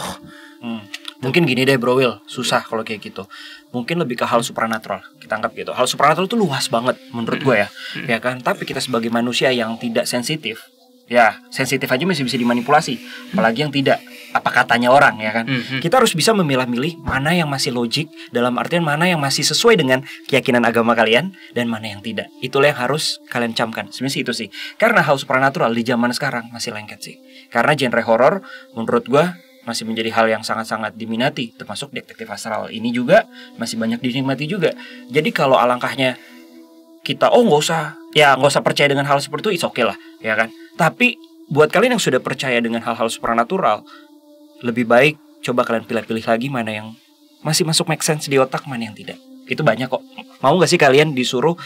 Mungkin gini deh Bro Will, susah kalau kayak gitu. Mungkin lebih ke hal supranatural, kita anggap gitu. Hal supranatural itu luas banget menurut gue ya. Ya kan? Tapi kita sebagai manusia yang tidak sensitif, ya sensitif aja masih bisa dimanipulasi. Apalagi yang tidak, apa katanya orang ya kan. Kita harus bisa memilah-milih mana yang masih logik, dalam artian mana yang masih sesuai dengan keyakinan agama kalian dan mana yang tidak. Itulah yang harus kalian camkan. Sebenarnya itu sih. Karena hal supranatural di zaman sekarang masih lengket sih. Karena genre horor menurut gue masih menjadi hal yang sangat-sangat diminati, termasuk detektif astral ini juga masih banyak dinikmati juga. Jadi kalau alangkahnya kita nggak usah percaya dengan hal seperti itu, it's okay lah, ya kan. Tapi buat kalian yang sudah percaya dengan hal-hal supranatural, lebih baik coba kalian pilih-pilih lagi mana yang masih masuk make sense di otak, mana yang tidak. Itu banyak kok. Mau nggak sih kalian disuruh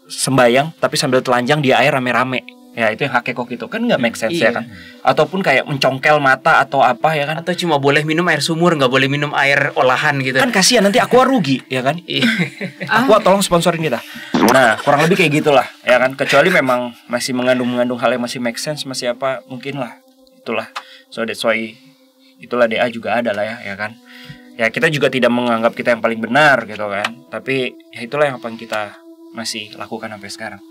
sembayang tapi sambil telanjang di air rame-rame? Ya itu yang hakekok itu kan nggak make sense ya kan. Ataupun kayak mencongkel mata atau apa ya kan. Atau cuma boleh minum air sumur, nggak boleh minum air olahan gitu. Kan kasihan nanti Aqua rugi ya kan. Aqua tolong sponsorin kita. Nah kurang lebih kayak gitulah ya kan. Kecuali memang masih mengandung hal yang masih make sense, masih apa mungkin lah. Itulah. So that's why itulah DA juga ada lah ya kan. Ya kita juga tidak menganggap kita yang paling benar gitu kan. Tapi ya itulah yang kita masih lakukan sampai sekarang.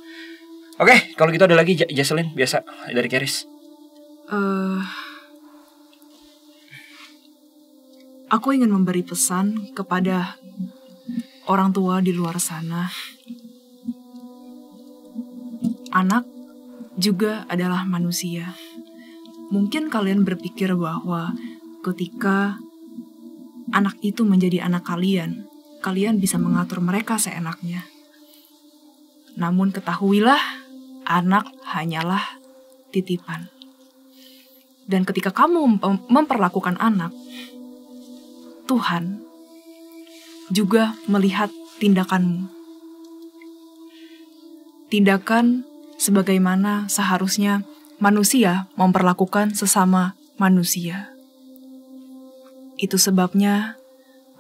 Oke, kalau gitu ada lagi Jaselin biasa dari Keris. Aku ingin memberi pesan kepada orang tua di luar sana. Anak juga adalah manusia. Mungkin kalian berpikir bahwa ketika anak itu menjadi anak kalian bisa mengatur mereka seenaknya. Namun ketahuilah, anak hanyalah titipan. Dan ketika kamu memperlakukan anak, Tuhan juga melihat tindakanmu. Tindakan sebagaimana seharusnya manusia memperlakukan sesama manusia. Itu sebabnya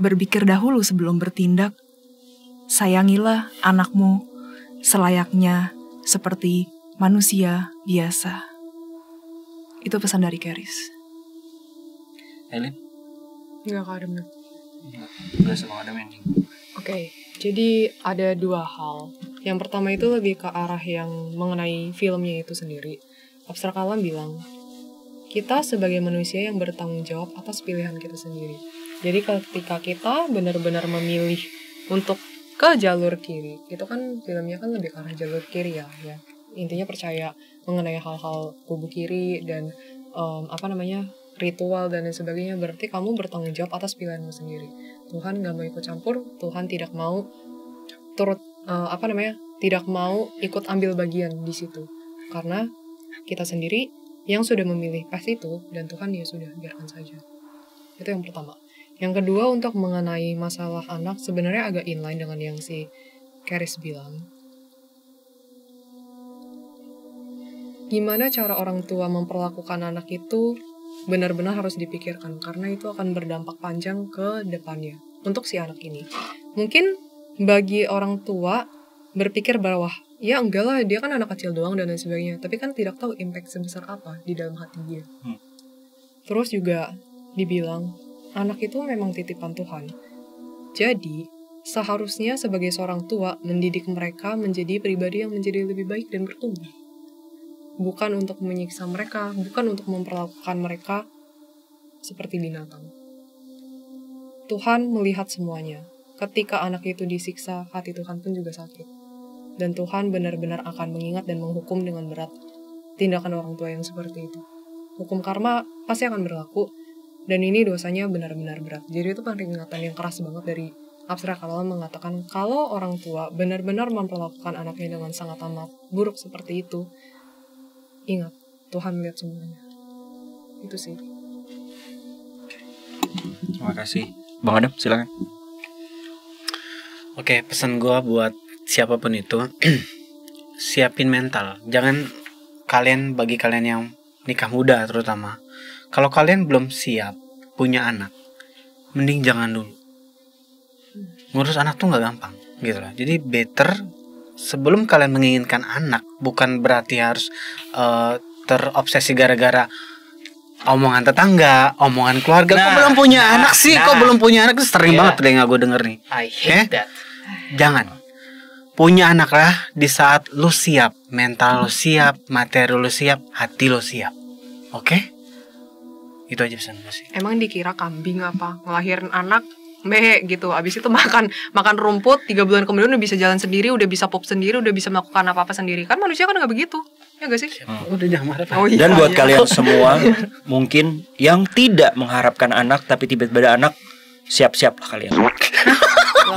berpikir dahulu sebelum bertindak. Sayangilah anakmu selayaknya seperti manusia biasa. Itu pesan dari Keris. Elin? Enggak Kak Adam. Udah sama Adam ending. Oke, jadi ada dua hal. Yang pertama itu lebih ke arah yang mengenai filmnya itu sendiri. Abstrak Alam bilang, kita sebagai manusia yang bertanggung jawab atas pilihan kita sendiri. Jadi ketika kita benar-benar memilih untuk ke jalur kiri, itu kan filmnya kan lebih ke arah jalur kiri ya. Intinya percaya mengenai hal-hal kubu kiri dan ritual dan lain sebagainya. Berarti kamu bertanggung jawab atas pilihanmu sendiri. Tuhan gak mau ikut campur, Tuhan tidak mau tidak mau ikut ambil bagian di situ. Karena kita sendiri yang sudah memilih pas itu, dan Tuhan ya sudah biarkan saja. Itu yang pertama. Yang kedua, untuk mengenai masalah anak, sebenarnya agak inline dengan yang si Keris bilang. Gimana cara orang tua memperlakukan anak itu benar-benar harus dipikirkan, karena itu akan berdampak panjang ke depannya untuk si anak ini. Mungkin bagi orang tua berpikir bahwa ya enggak lah, dia kan anak kecil doang dan lain sebagainya, tapi kan tidak tahu impact sebesar apa di dalam hati dia. Terus juga dibilang anak itu memang titipan Tuhan. Jadi seharusnya sebagai seorang tua mendidik mereka menjadi pribadi yang menjadi lebih baik dan bertumbuh. Bukan untuk menyiksa mereka, bukan untuk memperlakukan mereka seperti binatang. Tuhan melihat semuanya. Ketika anak itu disiksa, hati Tuhan pun juga sakit. Dan Tuhan benar-benar akan mengingat dan menghukum dengan berat tindakan orang tua yang seperti itu. Hukum karma pasti akan berlaku, dan ini dosanya benar-benar berat. Jadi itu peringatan yang keras banget dari Abstrak Allah mengatakan kalau orang tua benar-benar memperlakukan anaknya dengan sangat amat buruk seperti itu, ingat, Tuhan melihat semuanya. Itu sih. Terima kasih. Bang Adam, silakan. Oke, pesan gue buat siapapun itu, siapin mental. Jangan bagi kalian yang nikah muda terutama, kalau kalian belum siap punya anak, mending jangan dulu. Ngurus anak tuh nggak gampang gitu lah. Jadi better sebelum kalian menginginkan anak, bukan berarti harus terobsesi gara-gara omongan tetangga, omongan keluarga. Kok belum punya anak sih? Kok belum punya anak? Sering banget telinga gue denger nih. I hate that. Jangan. Punya anak lah di saat lu siap, mental lu siap, materi lu siap, hati lu siap. Oke? Itu aja pesan gue sih. Emang dikira kambing apa? Ngelahirin anak gitu. Abis itu makan rumput, 3 bulan kemudian udah bisa jalan sendiri, udah bisa pop sendiri, udah bisa melakukan apa-apa sendiri. Kan manusia kan gak begitu. Ya gak sih? Udah jangan marah. Dan buat kalian semua mungkin yang tidak mengharapkan anak tapi tiba-tiba ada anak, siap-siap lah kalian.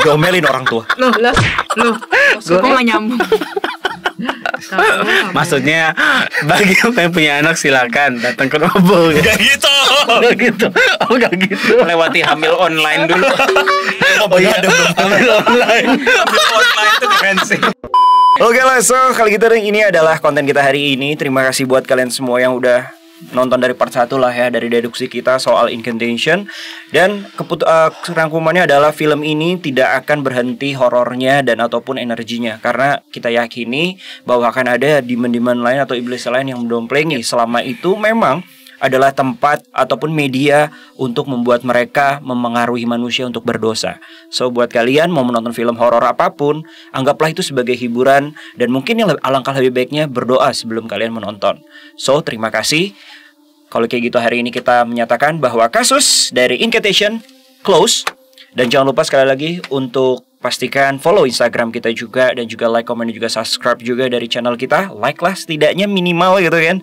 Diomelin orang tua. Loh, gue gak nyambung. Maksudnya bagi yang punya anak silakan datang ke Robo. Gak gitu. Gak gitu. Oh gak gitu. Melewati hamil online dulu. Oh iya, hamil online. Hamil online itu keren sih. Oke lah, so kali gitu ini adalah konten kita hari ini. Terima kasih buat kalian semua yang udah nonton dari part 1 lah ya, dari deduksi kita soal incantation. Dan rangkumannya adalah film ini tidak akan berhenti horornya dan ataupun energinya, karena kita yakini bahwa akan ada demon-demon lain atau iblis lain yang mendomplengi. Selama itu memang adalah tempat ataupun media untuk membuat mereka memengaruhi manusia untuk berdosa. So buat kalian mau menonton film horor apapun, anggaplah itu sebagai hiburan, dan mungkin yang alangkah lebih baiknya berdoa sebelum kalian menonton. So terima kasih. Kalau kayak gitu hari ini kita menyatakan bahwa kasus dari incantation close. Dan jangan lupa sekali lagi untuk pastikan follow Instagram kita juga, dan juga like, comment, dan juga subscribe juga dari channel kita. Like lah setidaknya minimal gitu kan.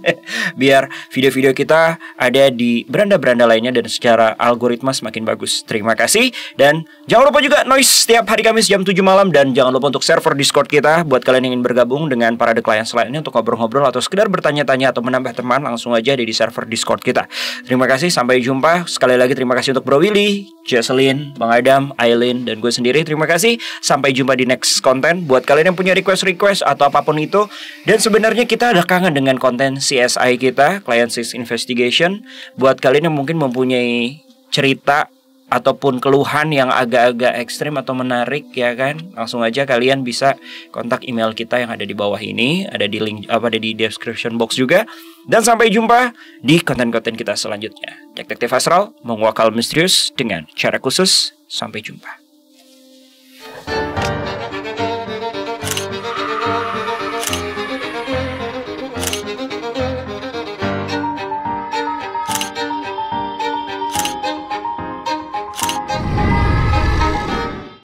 Biar video-video kita ada di beranda-beranda lainnya dan secara algoritma semakin bagus. Terima kasih. Dan jangan lupa juga Noise setiap hari Kamis jam 7 malam. Dan jangan lupa untuk server Discord kita buat kalian yang ingin bergabung dengan para The Clients lainnya untuk ngobrol-ngobrol atau sekedar bertanya-tanya atau menambah teman, langsung aja ada di server Discord kita. Terima kasih, sampai jumpa. Sekali lagi terima kasih untuk Bro Willy, Jesselyn, Bang Adam, Aileen, dan gue sendiri. Terima kasih. Sampai jumpa di next konten. Buat kalian yang punya request atau apapun itu, dan sebenarnya kita ada kangen dengan konten CSI kita, Client Six Investigation. Buat kalian yang mungkin mempunyai cerita ataupun keluhan yang agak-agak ekstrim atau menarik, ya kan, langsung aja kalian bisa kontak email kita yang ada di bawah ini, ada di link ada di description box juga. Dan sampai jumpa di konten-konten kita selanjutnya. Detektif Astral menguak hal misterius dengan cara khusus. Sampai jumpa.